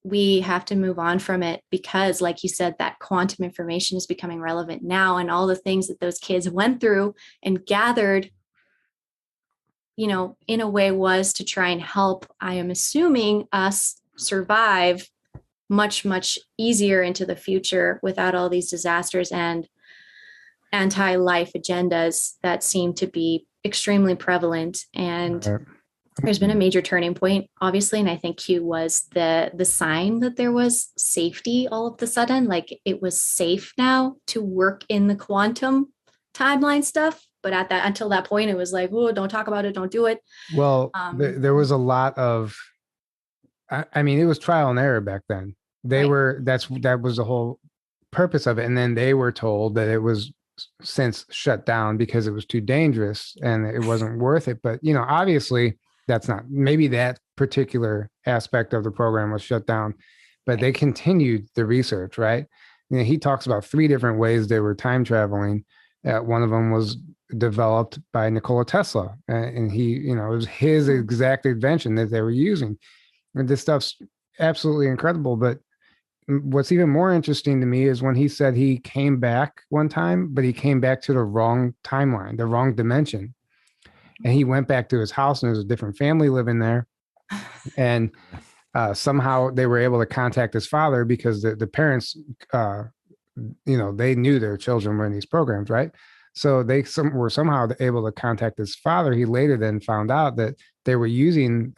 we have to move on from it because, like you said, that quantum information is becoming relevant now, and all the things that those kids went through and gathered, in a way was to try and help, I am assuming, us survive much, much easier into the future without all these disasters and anti-life agendas that seem to be extremely prevalent. And there's been a major turning point, obviously. And I think Q was the sign that there was safety all of a sudden. Like it was safe now to work in the quantum timeline stuff. But until that point, it was like, oh, don't talk about it. Don't do it. Well, there was a lot of, I mean, it was trial and error back then. That was the whole purpose of it. And then they were told that it was since shut down because it was too dangerous and it wasn't worth it. But, obviously, that's not, maybe that particular aspect of the program was shut down, but they continued the research, right? He talks about 3 different ways they were time traveling. One of them was developed by Nikola Tesla, and it was his exact invention that they were using. And this stuff's absolutely incredible. But what's even more interesting to me is when he said he came back one time, but he came back to the wrong timeline, the wrong dimension. And he went back to his house and there's a different family living there. And somehow they were able to contact his father because the parents, they knew their children were in these programs, right? So they were somehow able to contact his father. He later then found out that they were using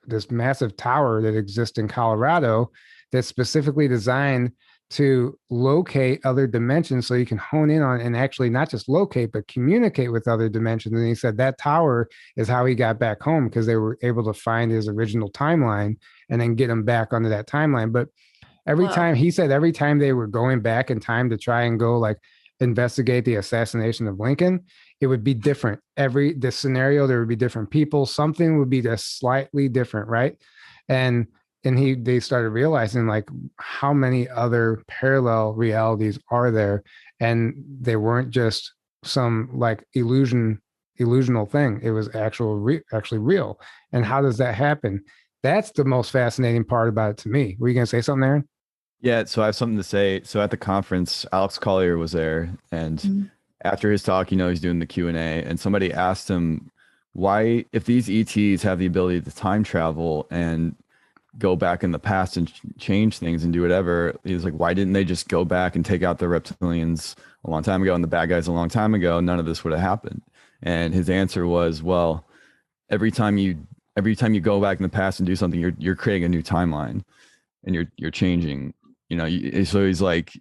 this massive tower that exists in Colorado that's specifically designed to locate other dimensions so you can hone in on and actually not just locate, but communicate with other dimensions. And he said that tower is how he got back home because they were able to find his original timeline and then get him back onto that timeline. But every time he said, every time they were going back in time to try and go like investigate the assassination of Lincoln, it would be different. The scenario, there would be different people. Something would be just slightly different, right? And they started realizing like how many other parallel realities are there, and they weren't just some like illusional thing. It was actually real. And how does that happen? That's the most fascinating part about it to me. Were you going to say something, Aaron? Yeah, so I have something to say. So at the conference, Alex Collier was there, and after his talk, he's doing the Q&A, and somebody asked him why, if these ETs have the ability to time travel and go back in the past and change things and do whatever, he was like, why didn't they just go back and take out the reptilians a long time ago and the bad guys a long time ago? None of this would have happened. And his answer was, well, every time you go back in the past and do something, you're creating a new timeline, and you're changing, so he's like,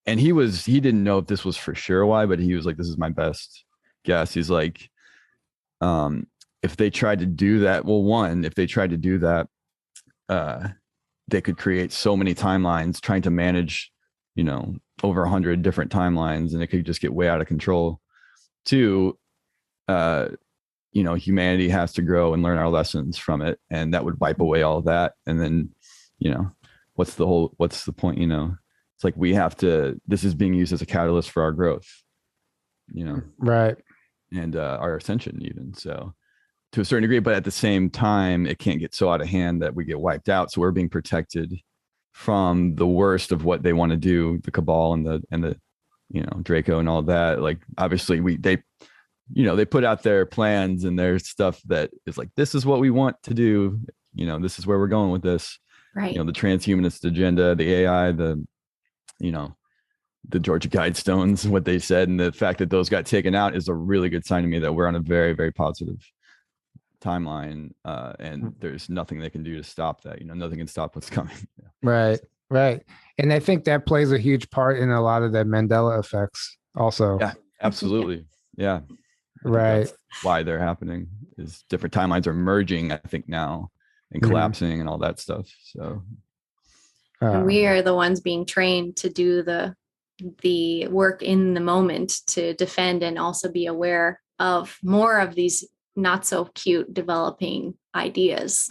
and he didn't know if this was for sure why, but he was like, this is my best guess. He's like, if they tried to do that, if they tried to do that, they could create so many timelines trying to manage, over 100 different timelines, and it could just get way out of control. Two, humanity has to grow and learn our lessons from it, and that would wipe away all of that. And then, what's the point? It's like this is being used as a catalyst for our growth, right. And our ascension even. So to a certain degree, but at the same time, it can't get so out of hand that we get wiped out. So we're being protected from the worst of what they want to do, the cabal and the Draco and all that. Like, obviously they put out their plans and their stuff that is like, this is what we want to do. This is where we're going with this. Right. The transhumanist agenda, the AI, the Georgia Guidestones, what they said, and the fact that those got taken out is a really good sign to me that we're on a very, very positive timeline, and there's nothing they can do to stop that. Nothing can stop what's coming. Right. And I think that plays a huge part in a lot of the Mandela effects also. Yeah, absolutely. Yeah. Right. That's why they're happening, is different timelines are merging, I think, now, and collapsing and all that stuff. So and we are the ones being trained to do the work in the moment, to defend and also be aware of more of these not so cute developing ideas.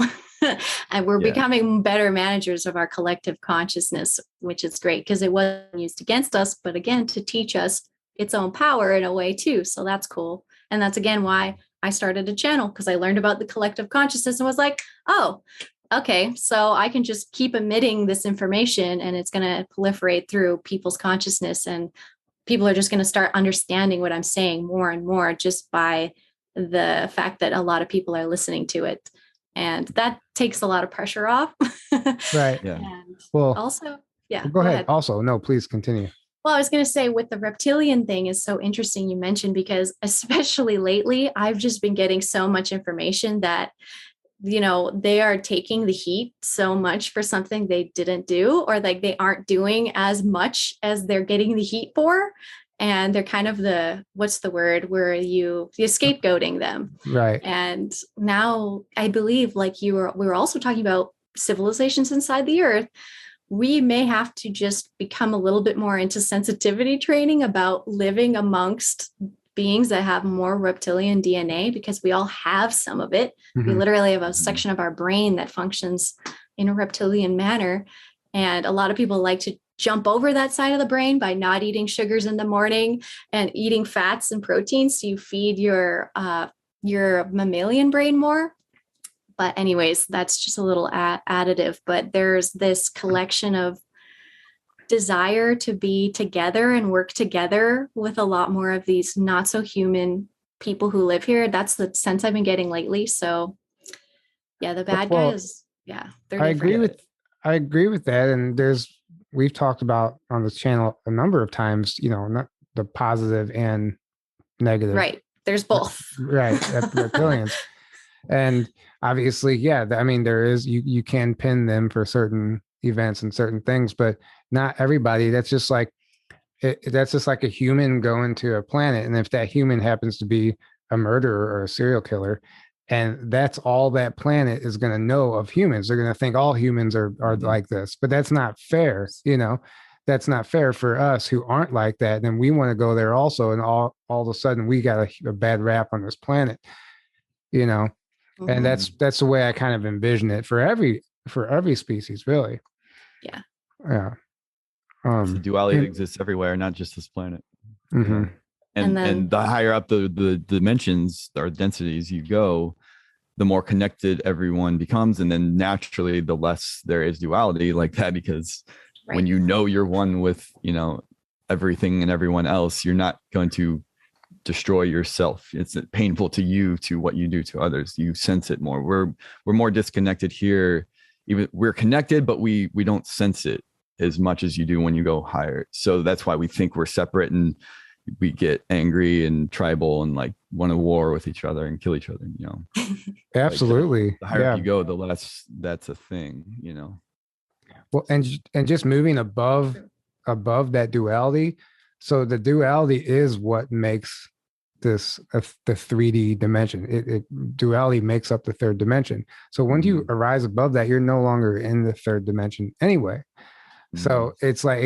And we're becoming better managers of our collective consciousness, which is great because it wasn't used against us, but again, to teach us its own power in a way too. So that's cool. And that's again why I started a channel, because I learned about the collective consciousness and was like, oh, okay, so I can just keep emitting this information and it's going to proliferate through people's consciousness, and people are just going to start understanding what I'm saying more and more just by the fact that a lot of people are listening to it. And that takes a lot of pressure off. Right. Yeah. And well, also, yeah. Go ahead. Also, no, please continue. Well, I was going to say with the reptilian thing is so interesting you mentioned, because especially lately, I've just been getting so much information that, they are taking the heat so much for something they didn't do, or like they aren't doing as much as they're getting the heat for. And they're kind of what's the word, where you're scapegoating them. Right. And now I believe, like we were also talking about civilizations inside the earth, we may have to just become a little bit more into sensitivity training about living amongst beings that have more reptilian DNA, because we all have some of it. Mm-hmm. We literally have a section of our brain that functions in a reptilian manner. And a lot of people like to jump over that side of the brain by not eating sugars in the morning and eating fats and proteins. So you feed your mammalian brain more. But anyways, that's just a little additive. But there's this collection of desire to be together and work together with a lot more of these not so human people who live here. That's the sense I've been getting lately. So yeah, the bad guys, they're different. I agree with that. And we've talked about on this channel a number of times, not the positive and negative. Right. There's both. Right. Reptilians. And obviously, there is, you can pin them for certain, events and certain things, but not everybody. That's just like a human going to a planet, and if that human happens to be a murderer or a serial killer, and that's all that planet is going to know of humans, they're going to think all humans are like this. But that's not fair, that's not fair for us who aren't like that. And we want to go there also, and all of a sudden we got a bad rap on this planet, and that's the way I kind of envision it for every species, really. Yeah. The duality exists everywhere, not just this planet. Mm-hmm. And the higher up the dimensions or densities you go, the more connected everyone becomes, and then naturally the less there is duality like that, because when you're one with everything and everyone else, you're not going to destroy yourself. It's painful to you, to what you do to others. You sense it more. We're more disconnected here. Even we're connected, but we don't sense it as much as you do when you go higher. So that's why we think we're separate, and we get angry and tribal and like want to war with each other and kill each other. Absolutely. Like the higher up you go, the less that's a thing. Well, and just moving above that duality. So the duality is what makes this the 3D dimension. Duality makes up the third dimension. So when you arise above that, you're no longer in the third dimension anyway. So it's like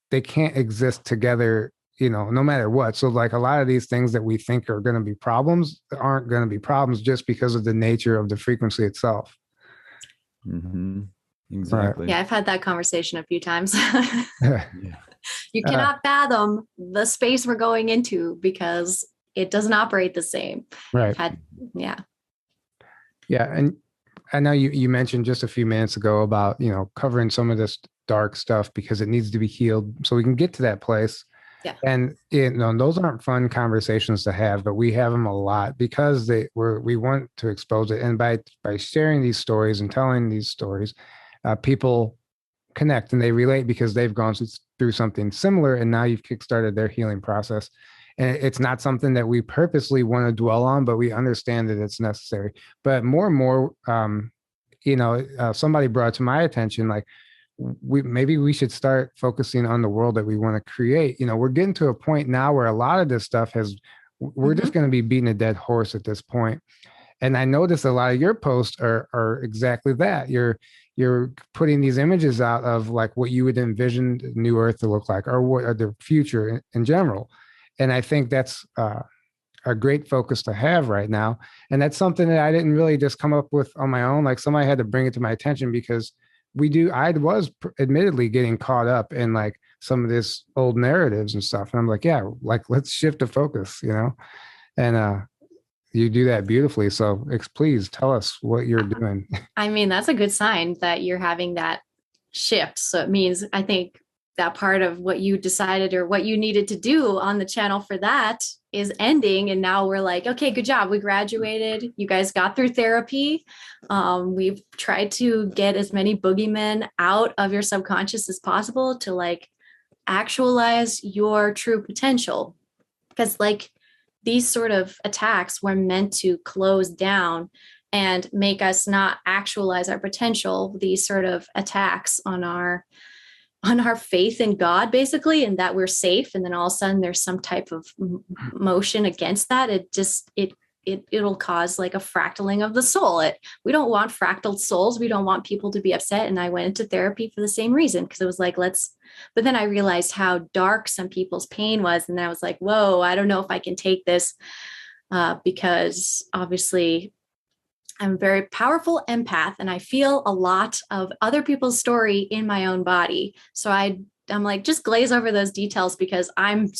they can't exist together, no matter what. So like a lot of these things that we think are going to be problems aren't going to be problems just because of the nature of the frequency itself. Exactly. Yeah, I've had that conversation a few times. You cannot fathom the space we're going into because it doesn't operate the same. Right. Yeah. And I know you mentioned just a few minutes ago about, covering some of this dark stuff because it needs to be healed so we can get to that place. Yeah. And those aren't fun conversations to have, but we have them a lot because we want to expose it. And by sharing these stories and telling these stories, people connect and they relate because they've gone through something similar, and now you've kickstarted their healing process. And it's not something that we purposely want to dwell on, but we understand that it's necessary. But more and more, somebody brought to my attention, like, maybe we should start focusing on the world that we want to create. We're getting to a point now where a lot of this stuff we're just going to be beating a dead horse at this point. And I notice a lot of your posts are exactly that. You're putting these images out of like what you would envision New Earth to look like, or what the future in general. And I think that's a great focus to have right now. And that's something that I didn't really just come up with on my own. Like somebody had to bring it to my attention because I was admittedly getting caught up in like some of this old narratives and stuff. And I'm like, yeah, like let's shift the focus, and you do that beautifully. So please tell us what you're doing. I mean, that's a good sign that you're having that shift. So it means, I think, that part of what you decided or what you needed to do on the channel for that is ending. And now we're like, okay, good job. We graduated. You guys got through therapy. We've tried to get as many boogeymen out of your subconscious as possible to like actualize your true potential. Because like these sort of attacks were meant to close down and make us not actualize our potential. These sort of attacks on our faith in God, basically, and that we're safe. And then all of a sudden there's some type of motion against that. It'll cause like a fractaling of the soul. We don't want fractaled souls. We don't want people to be upset. And I went into therapy for the same reason, because it was like, but then I realized how dark some people's pain was. And then I was like, whoa, I don't know if I can take this because obviously I'm a very powerful empath and I feel a lot of other people's story in my own body. So I'm like, just glaze over those details because I'm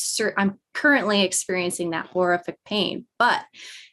currently experiencing that horrific pain. But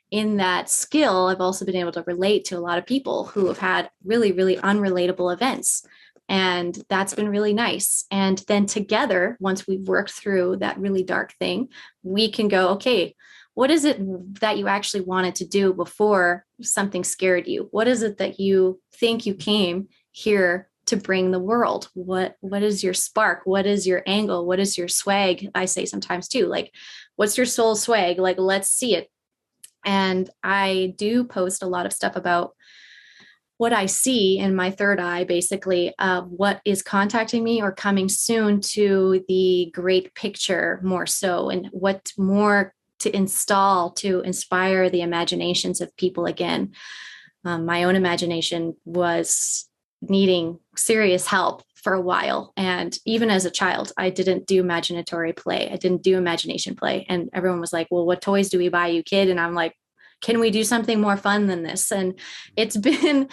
in that skill, I've also been able to relate to a lot of people who have had really, really unrelatable events. And that's been really nice. And then together, once we've worked through that really dark thing, we can go, okay, what is it that you actually wanted to do before something scared you? What is it that you think you came here to bring the world? What is your spark? What is your angle? What is your swag? I say sometimes too, like, what's your soul swag? Like, let's see it. And I do post a lot of stuff about what I see in my third eye, basically, what is contacting me or coming soon to the great picture more so, and what more to install to inspire the imaginations of people again. My own imagination was needing serious help for a while. And even as a child, I didn't do imaginatory play. I didn't do imagination play. And everyone was like, well, what toys do we buy you, kid? And I'm like, can we do something more fun than this? And it's been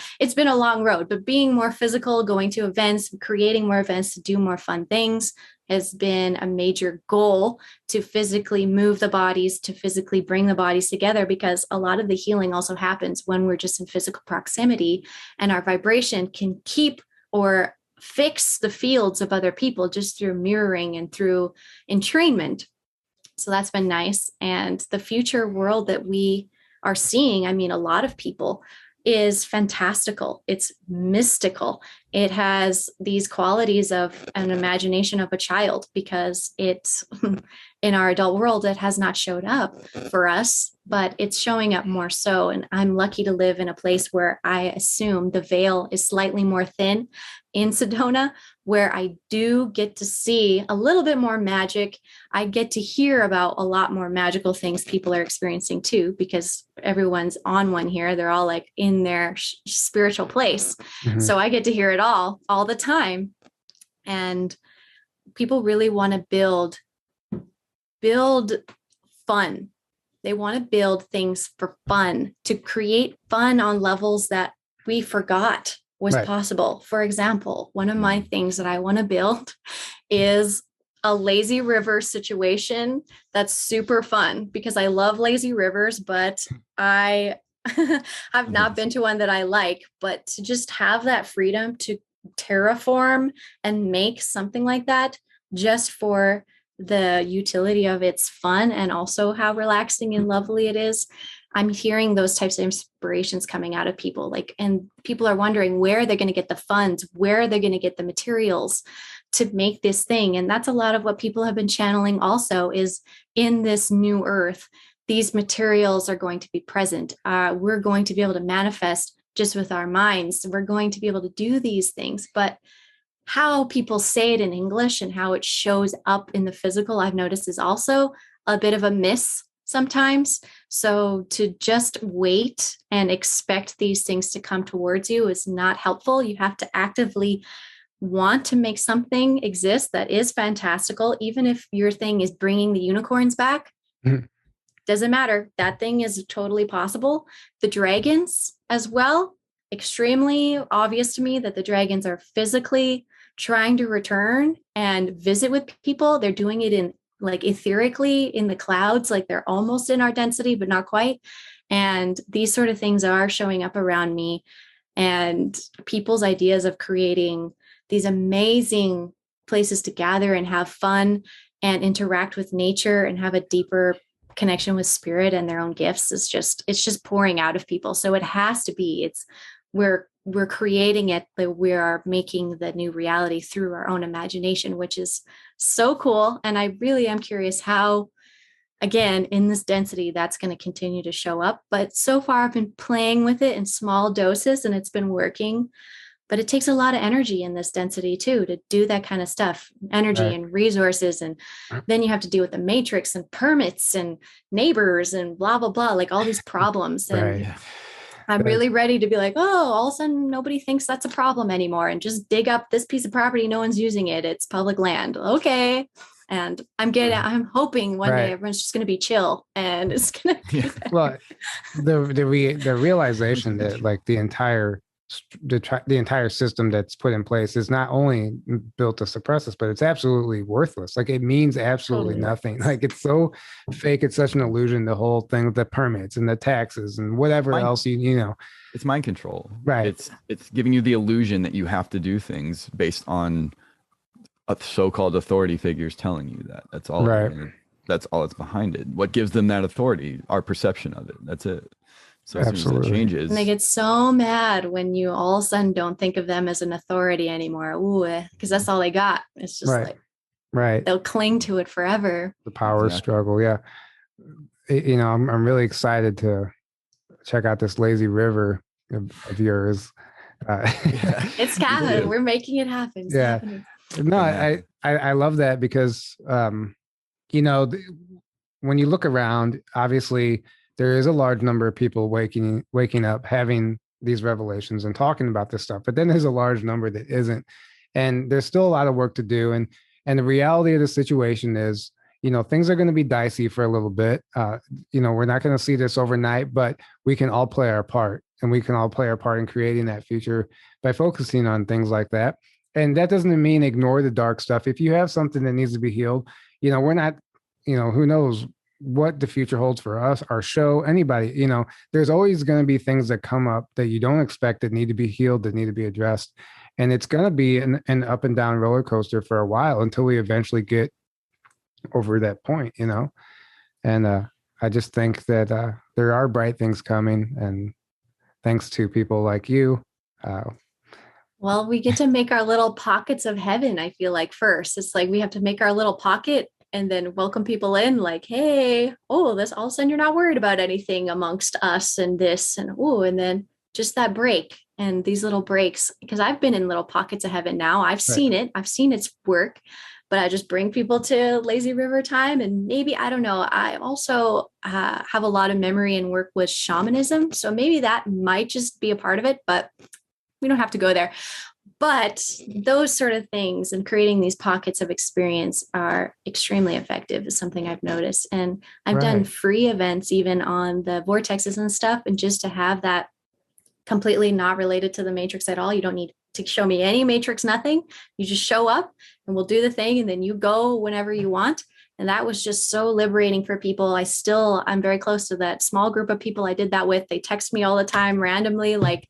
a long road, but being more physical, going to events, creating more events to do more fun things has been a major goal, to physically move the bodies, to physically bring the bodies together, because a lot of the healing also happens when we're just in physical proximity, and our vibration can keep or fix the fields of other people just through mirroring and through entrainment. So that's been nice. And the future world that we are seeing, I mean, a lot of people, is fantastical. It's mystical. It has these qualities of an imagination of a child, because it's in our adult world, it has not showed up for us, but it's showing up more so. And I'm lucky to live in a place where I assume the veil is slightly more thin in Sedona, where I do get to see a little bit more magic. I get to hear about a lot more magical things people are experiencing too, because everyone's on one here. They're all like in their spiritual place. Mm-hmm. So I get to hear it all the time. And people really want to build fun. They want to build things for fun, to create fun on levels that we forgot was possible. For example, one of my things that I want to build is a lazy river situation that's super fun, because I love lazy rivers, but I have not been to one that I like. But to just have that freedom to terraform and make something like that, just for the utility of its fun and also how relaxing and lovely it is. I'm hearing those types of inspirations coming out of people, and people are wondering where they're going to get the funds, where they're going to get the materials to make this thing. And that's a lot of what people have been channeling also, is in this new earth, these materials are going to be present. We're going to be able to manifest just with our minds. We're going to be able to do these things, but how people say it in English and how it shows up in the physical, I've noticed, is also a bit of a miss sometimes. So to just wait and expect these things to come towards you is not helpful. You have to actively want to make something exist that is fantastical, even if your thing is bringing the unicorns back. Mm-hmm. Doesn't matter. That thing is totally possible. The dragons as well, extremely obvious to me that the dragons are physically trying to return and visit with people. They're doing it in etherically in the clouds, like they're almost in our density, but not quite. And these sort of things are showing up around me, and people's ideas of creating these amazing places to gather and have fun and interact with nature and have a deeper connection with spirit and their own gifts it's just pouring out of people. So it has to be, we're creating it, that we are making the new reality through our own imagination, which is so cool. And I really am curious how, again, in this density, that's going to continue to show up. But so far I've been playing with it in small doses and it's been working, but it takes a lot of energy in this density too, to do that kind of stuff, energy and resources. And then you have to deal with the matrix and permits and neighbors and blah, blah, blah, like all these problems. And I'm really ready to be like, oh, all of a sudden nobody thinks that's a problem anymore, and just dig up this piece of property. No one's using it. It's public land. Okay. And I'm hoping one day everyone's just going to be chill and it's going to be well, the realization that the entire system that's put in place is not only built to suppress us, but it's absolutely worthless. It means absolutely nothing. It's so fake. It's such an illusion. The whole thing with the permits and the taxes and whatever else, it's mind control, right? It's giving you the illusion that you have to do things based on so-called authority figures telling you that. That's all. Right. That's all that's behind it. What gives them that authority? Our perception of it. That's it. So as soon as that changes, and they get so mad when you all of a sudden don't think of them as an authority anymore. Ooh, because that's all they got. It's just they'll cling to it forever. The power struggle. Yeah. I'm really excited to check out this lazy river of yours. It's happening. We're making it happen. It's Yeah. happening. No, I love that because, you know, when you look around, obviously there is a large number of people waking up, having these revelations and talking about this stuff, but then there's a large number that isn't, and there's still a lot of work to do. And the reality of the situation is, you know, things are going to be dicey for a little bit. You know, we're not going to see this overnight, but we can all play our part, and we can all play our part in creating that future by focusing on things like that. And that doesn't mean ignore the dark stuff. If you have something that needs to be healed, you know, we're not, you know, who knows what the future holds for us, our show, anybody, you know, there's always going to be things that come up that you don't expect, that need to be healed, that need to be addressed. And it's going to be an up and down roller coaster for a while until we eventually get over that point, you know? And I just think that there are bright things coming. And thanks to people like you. Well, we get to make our little pockets of heaven, I feel like, first. It's like we have to make our little pocket and then welcome people in, like, hey, oh, this all of a sudden you're not worried about anything amongst us and this and oh, and then just that break and these little breaks, because I've been in little pockets of heaven now. I've seen it. I've seen its work, but I just bring people to lazy river time. And maybe, I don't know, I also have a lot of memory and work with shamanism. So maybe that might just be a part of it, but we don't have to go there. But those sort of things and creating these pockets of experience are extremely effective, is something I've noticed. And I've done free events even on the vortexes and stuff. And just to have that completely not related to the matrix at all. You don't need to show me any matrix, nothing. You just show up and we'll do the thing. And then you go whenever you want. And that was just so liberating for people. I'm very close to that small group of people I did that with. They text me all the time randomly. Like,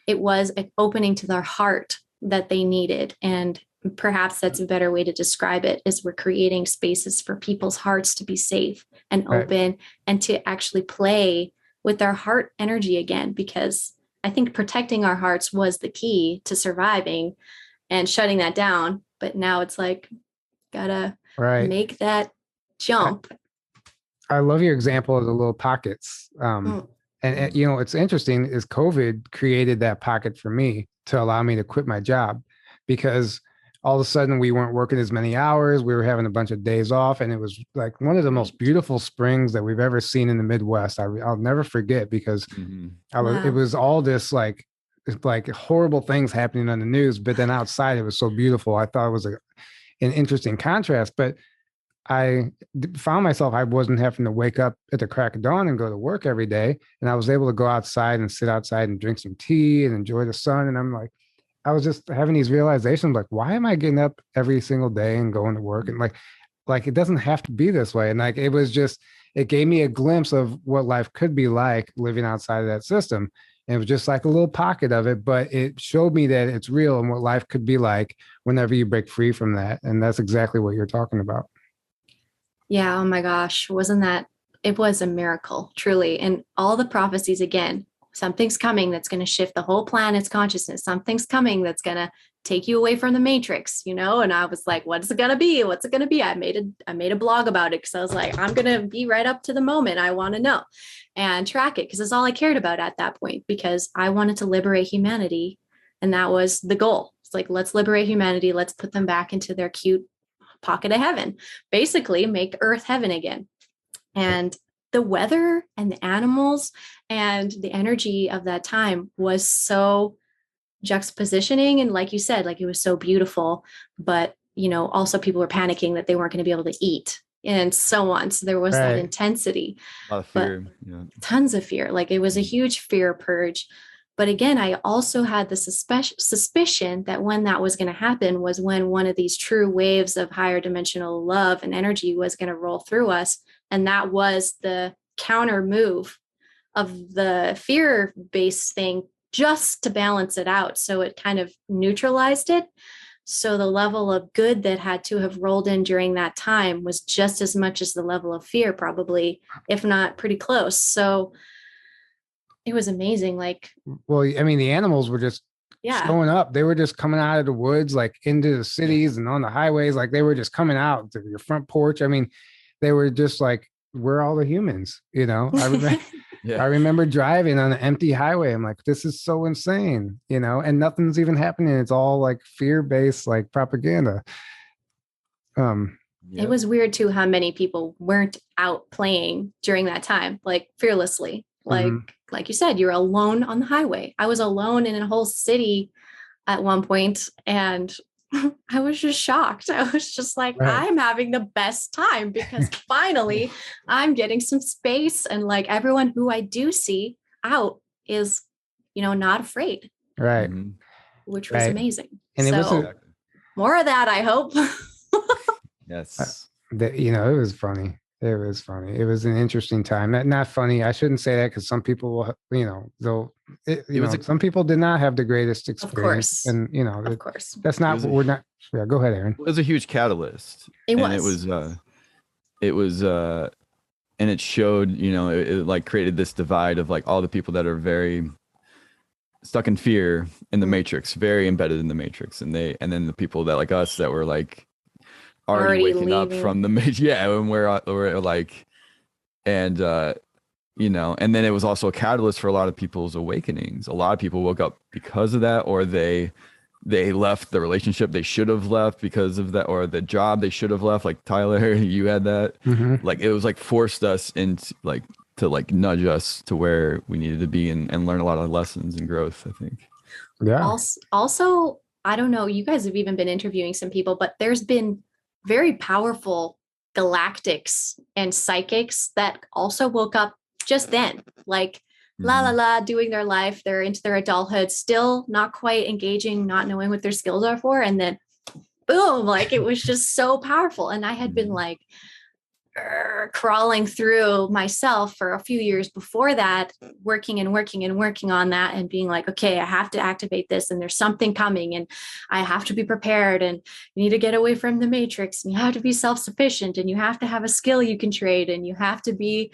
it was an opening to their heart that they needed. And perhaps that's a better way to describe it, is we're creating spaces for people's hearts to be safe and open and to actually play with their heart energy again, because I think protecting our hearts was the key to surviving and shutting that down. But now it's like, gotta make that jump. I love your example of the little pockets. And you know, it's interesting is COVID created that pocket for me to allow me to quit my job, because all of a sudden we weren't working as many hours. We were having a bunch of days off, and it was like one of the most beautiful springs that we've ever seen in the Midwest. I'll never forget, because it was all this like horrible things happening on the news, but then outside it was so beautiful. I thought it was an interesting contrast, but I found myself, I wasn't having to wake up at the crack of dawn and go to work every day. And I was able to go outside and sit outside and drink some tea and enjoy the sun. And I'm like, I was just having these realizations, like, why am I getting up every single day and going to work? And like, it doesn't have to be this way. And like, it was just, it gave me a glimpse of what life could be like living outside of that system. And it was just like a little pocket of it, but it showed me that it's real and what life could be like whenever you break free from that. And that's exactly what you're talking about. Yeah. Oh my gosh. It was a miracle, truly. And all the prophecies, again, something's coming that's going to shift the whole planet's consciousness. Something's coming that's going to take you away from the matrix, you know? And I was like, what's it going to be? What's it going to be? I made a blog about it, because I was like, I'm going to be right up to the moment. I want to know and track it, because it's all I cared about at that point, because I wanted to liberate humanity. And that was the goal. It's like, let's liberate humanity. Let's put them back into their cute pocket of heaven, basically make Earth heaven again. And the weather and the animals and the energy of that time was so juxtapositioning. And like you said, like, it was so beautiful, but, you know, also people were panicking that they weren't going to be able to eat and so on. So there was that intensity, a lot of fear, tons of fear. Like, it was a huge fear purge. But again, I also had the suspicion that when that was going to happen was when one of these true waves of higher dimensional love and energy was going to roll through us. And that was the counter move of the fear-based thing, just to balance it out. So it kind of neutralized it. So the level of good that had to have rolled in during that time was just as much as the level of fear, probably, if not pretty close. So it was amazing. Like, well, I mean, the animals were just showing up. They were just coming out of the woods, like into the cities and on the highways. Like, they were just coming out to your front porch. I mean, they were just like, we're all the humans, you know. Yeah. I remember driving on an empty highway. I'm like, this is so insane, and nothing's even happening. It's all like fear-based, like propaganda. It was weird too how many people weren't out playing during that time, like fearlessly. Like you said, you're alone on the highway. I was alone in a whole city at one point, and I was just shocked. I was just like, Right. I'm having the best time because finally I'm getting some space, and like everyone who I do see out is, not afraid, Right. which was amazing. And it was more of that, I hope. Yes. it was funny. It was funny. It was an interesting time. Not funny. I shouldn't say that because some people will, some people did not have the greatest experience. Of course. And, of course. that's not what we're not. Yeah, go ahead, Aaron. It was a huge catalyst. It was. And it showed, it like created this divide of like all the people that are very stuck in fear in the matrix, very embedded in the matrix. And then the people that like us that were like, already waking leaving up from the and we're like, and and then it was also a catalyst for a lot of people's awakenings. A lot of people woke up because of that, or they left the relationship they should have left because of that, or the job they should have left. Like Tyler, you had that. Like it was like forced us into like to like nudge us to where we needed to be and learn a lot of lessons and growth, I think. Yeah. Also, I don't know, you guys have even been interviewing some people, but there's been very powerful galactics and psychics that also woke up just then, like doing their life. They're into their adulthood, still not quite engaging, not knowing what their skills are for. And then boom, like it was just so powerful. And I had been like crawling through myself for a few years before that, working on that and being like, okay, I have to activate this and there's something coming and I have to be prepared, and you need to get away from the matrix, and you have to be self-sufficient, and you have to have a skill you can trade, and you have to be,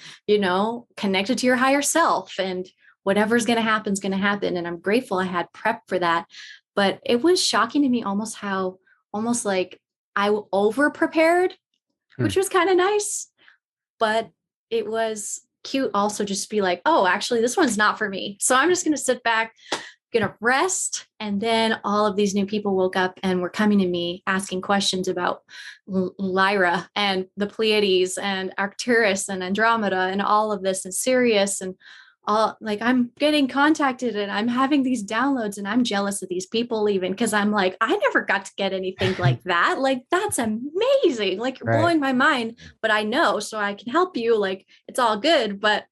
connected to your higher self, and whatever's going to happen is going to happen. And I'm grateful I had prep for that. But it was shocking to me almost like I over prepared, which was kind of nice, but it was cute also just to be like, oh, actually, this one's not for me. So I'm just going to sit back, going to rest. And then all of these new people woke up and were coming to me asking questions about Lyra and the Pleiades and Arcturus and Andromeda and all of this, and Sirius, and all, like, I'm getting contacted and I'm having these downloads, and I'm jealous of these people even because I'm like, I never got to get anything like that. Like, that's amazing. Like, you're blowing my mind, but I know, so I can help you. Like, it's all good. But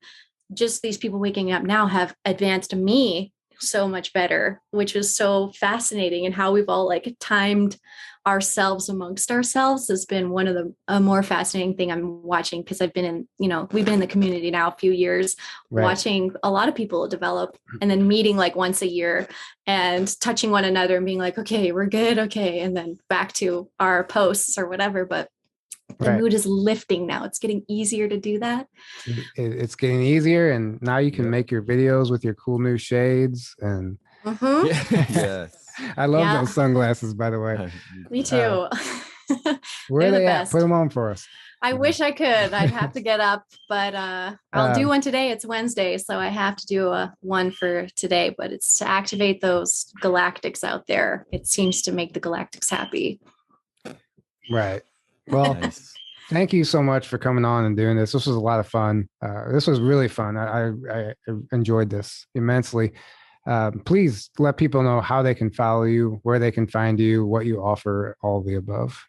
just these people waking up now have advanced me so much better, which is so fascinating. And how we've all like timed ourselves amongst ourselves has been one of the more fascinating thing I'm watching, because I've been in, we've been in the community now a few years, watching a lot of people develop, and then meeting like once a year and touching one another and being like, okay, we're good. Okay. And then back to our posts or whatever. But the mood is lifting now. It's getting easier to do that. It's getting easier. And now you can make your videos with your cool new shades. And yes. I love those sunglasses, by the way. Me too. Where are they at? Put them on for us. I wish I could. I'd have to get up, but I'll do one today. It's Wednesday, so I have to do one for today, but it's to activate those galactics out there. It seems to make the galactics happy. Right. Well, thank you so much for coming on and doing this. This was a lot of fun. This was really fun. I enjoyed this immensely. Please let people know how they can follow you, where they can find you, what you offer, all the above.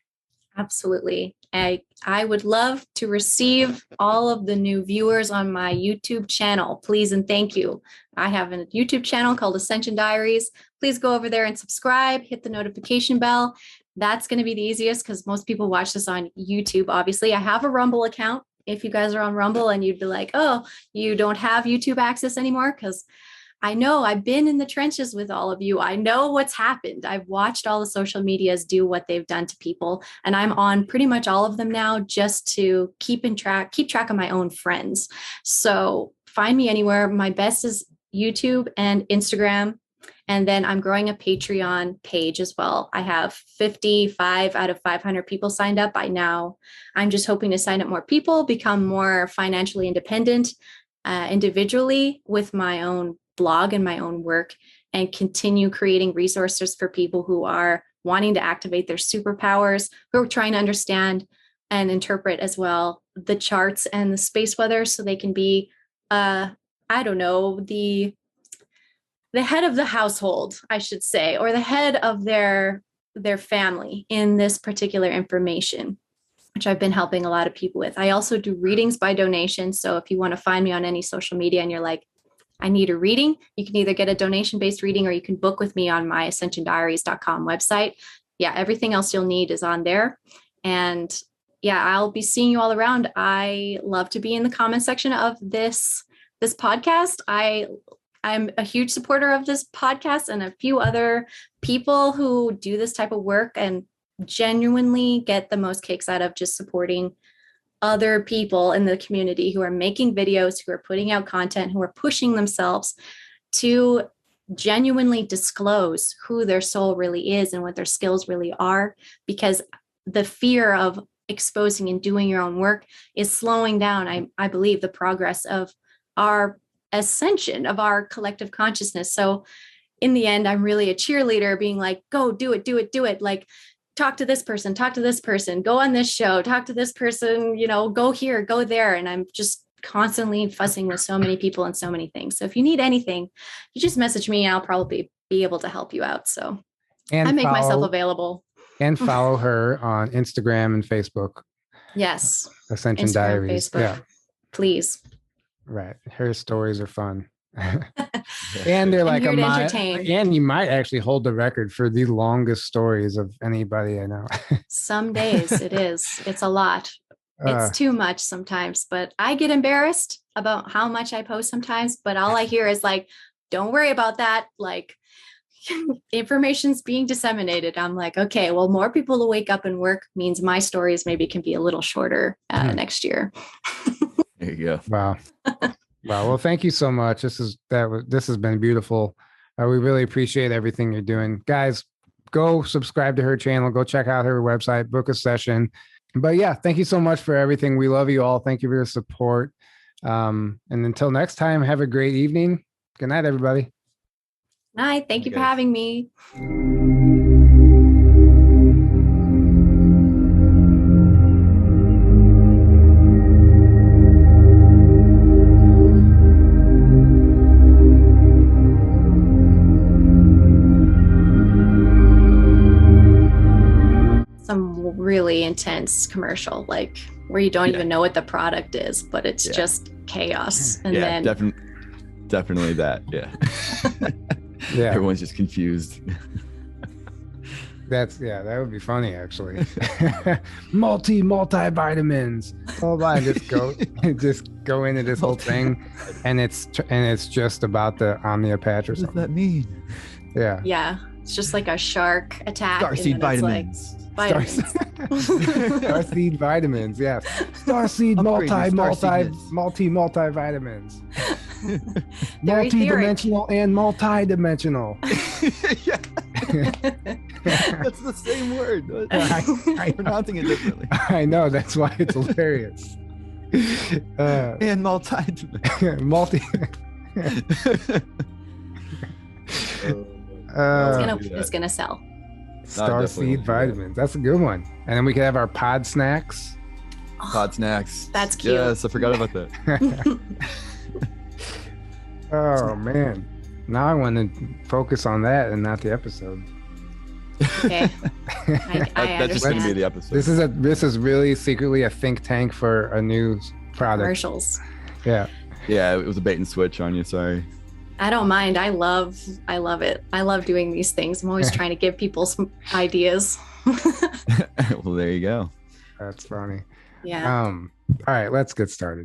Absolutely. I would love to receive all of the new viewers on my YouTube channel. Please and thank you. I have a YouTube channel called Ascension Diaries. Please go over there and subscribe, hit the notification bell. That's going to be the easiest because most people watch this on YouTube. Obviously, I have a Rumble account. If you guys are on Rumble and you'd be like, oh, you don't have YouTube access anymore, because I know I've been in the trenches with all of you. I know what's happened. I've watched all the social medias do what they've done to people, and I'm on pretty much all of them now just to keep track of my own friends. So find me anywhere. My best is YouTube and Instagram. And then I'm growing a Patreon page as well. I have 55 out of 500 people signed up by now. I'm just hoping to sign up more people, become more financially independent. individually with my own blog and my own work, and continue creating resources for people who are wanting to activate their superpowers, who are trying to understand and interpret as well the charts and the space weather, so they can be, I don't know, the head of the household, I should say, or the head of their family in this particular information, which I've been helping a lot of people with. I also do readings by donation. So if you want to find me on any social media and you're like, I need a reading, you can either get a donation-based reading or you can book with me on my ascensiondiaries.com website. Yeah, everything else you'll need is on there. And yeah, I'll be seeing you all around. I love to be in the comment section of this podcast. I'm a huge supporter of this podcast and a few other people who do this type of work and genuinely get the most kicks out of just supporting other people in the community who are making videos, who are putting out content, who are pushing themselves to genuinely disclose who their soul really is and what their skills really are, because the fear of exposing and doing your own work is slowing down, I believe, the progress of our ascension, of our collective consciousness. So in the end, I'm really a cheerleader, being like, go do it, do it, do it. Like, talk to this person, go on this show, talk to this person, go here, go there. And I'm just constantly fussing with so many people and so many things. So if you need anything, you just message me and I'll probably be able to help you out. So I make myself available. And follow her on Instagram and Facebook. Yes. Ascension Instagram, Diaries. Facebook. Yeah. Please. Right. Her stories are fun. And they're like and you might actually hold the record for the longest stories of anybody I know. Some days it is. It's a lot. It's too much sometimes, but I get embarrassed about how much I post sometimes, but all I hear is like, don't worry about that. Like, information's being disseminated. I'm like, okay, well, more people to wake up and work means my stories maybe can be a little shorter next year. There you go. Wow. Wow. Well, thank you so much. This has been beautiful. We really appreciate everything you're doing. Guys, go subscribe to her channel. Go check out her website, book a session. But yeah, thank you so much for everything. We love you all. Thank you for your support. And until next time, have a great evening. Good night, everybody. Night. Thank you for having me. Some really intense commercial, like where you don't even know what the product is, but it's just chaos. And then definitely that. Yeah. Yeah. Everyone's just confused. That would be funny actually. multivitamins. Hold on, just go into this whole thing, and it's just about the Omnia patch or something. What does that mean? Yeah. Yeah. It's just like a shark attack. Starseed vitamins. Starseed vitamins, yes. Starseed multivitamins. Multi-dimensional and multi-dimensional. Yeah. That's the same word. I'm pronouncing it differently. I know, that's why it's hilarious. And multi. It's gonna sell. Starseed vitamins. That's a good one. And then we could have our pod snacks. Pod snacks. That's cute. Yes, I forgot about that. Oh man. Now I want to focus on that and not the episode. Okay. That's just going to be the episode. This is really secretly a think tank for a new product. Commercials. Yeah. Yeah, it was a bait and switch on you. Sorry. I don't mind. I love it. I love doing these things. I'm always trying to give people some ideas. Well, there you go. That's funny. Yeah. All right, let's get started.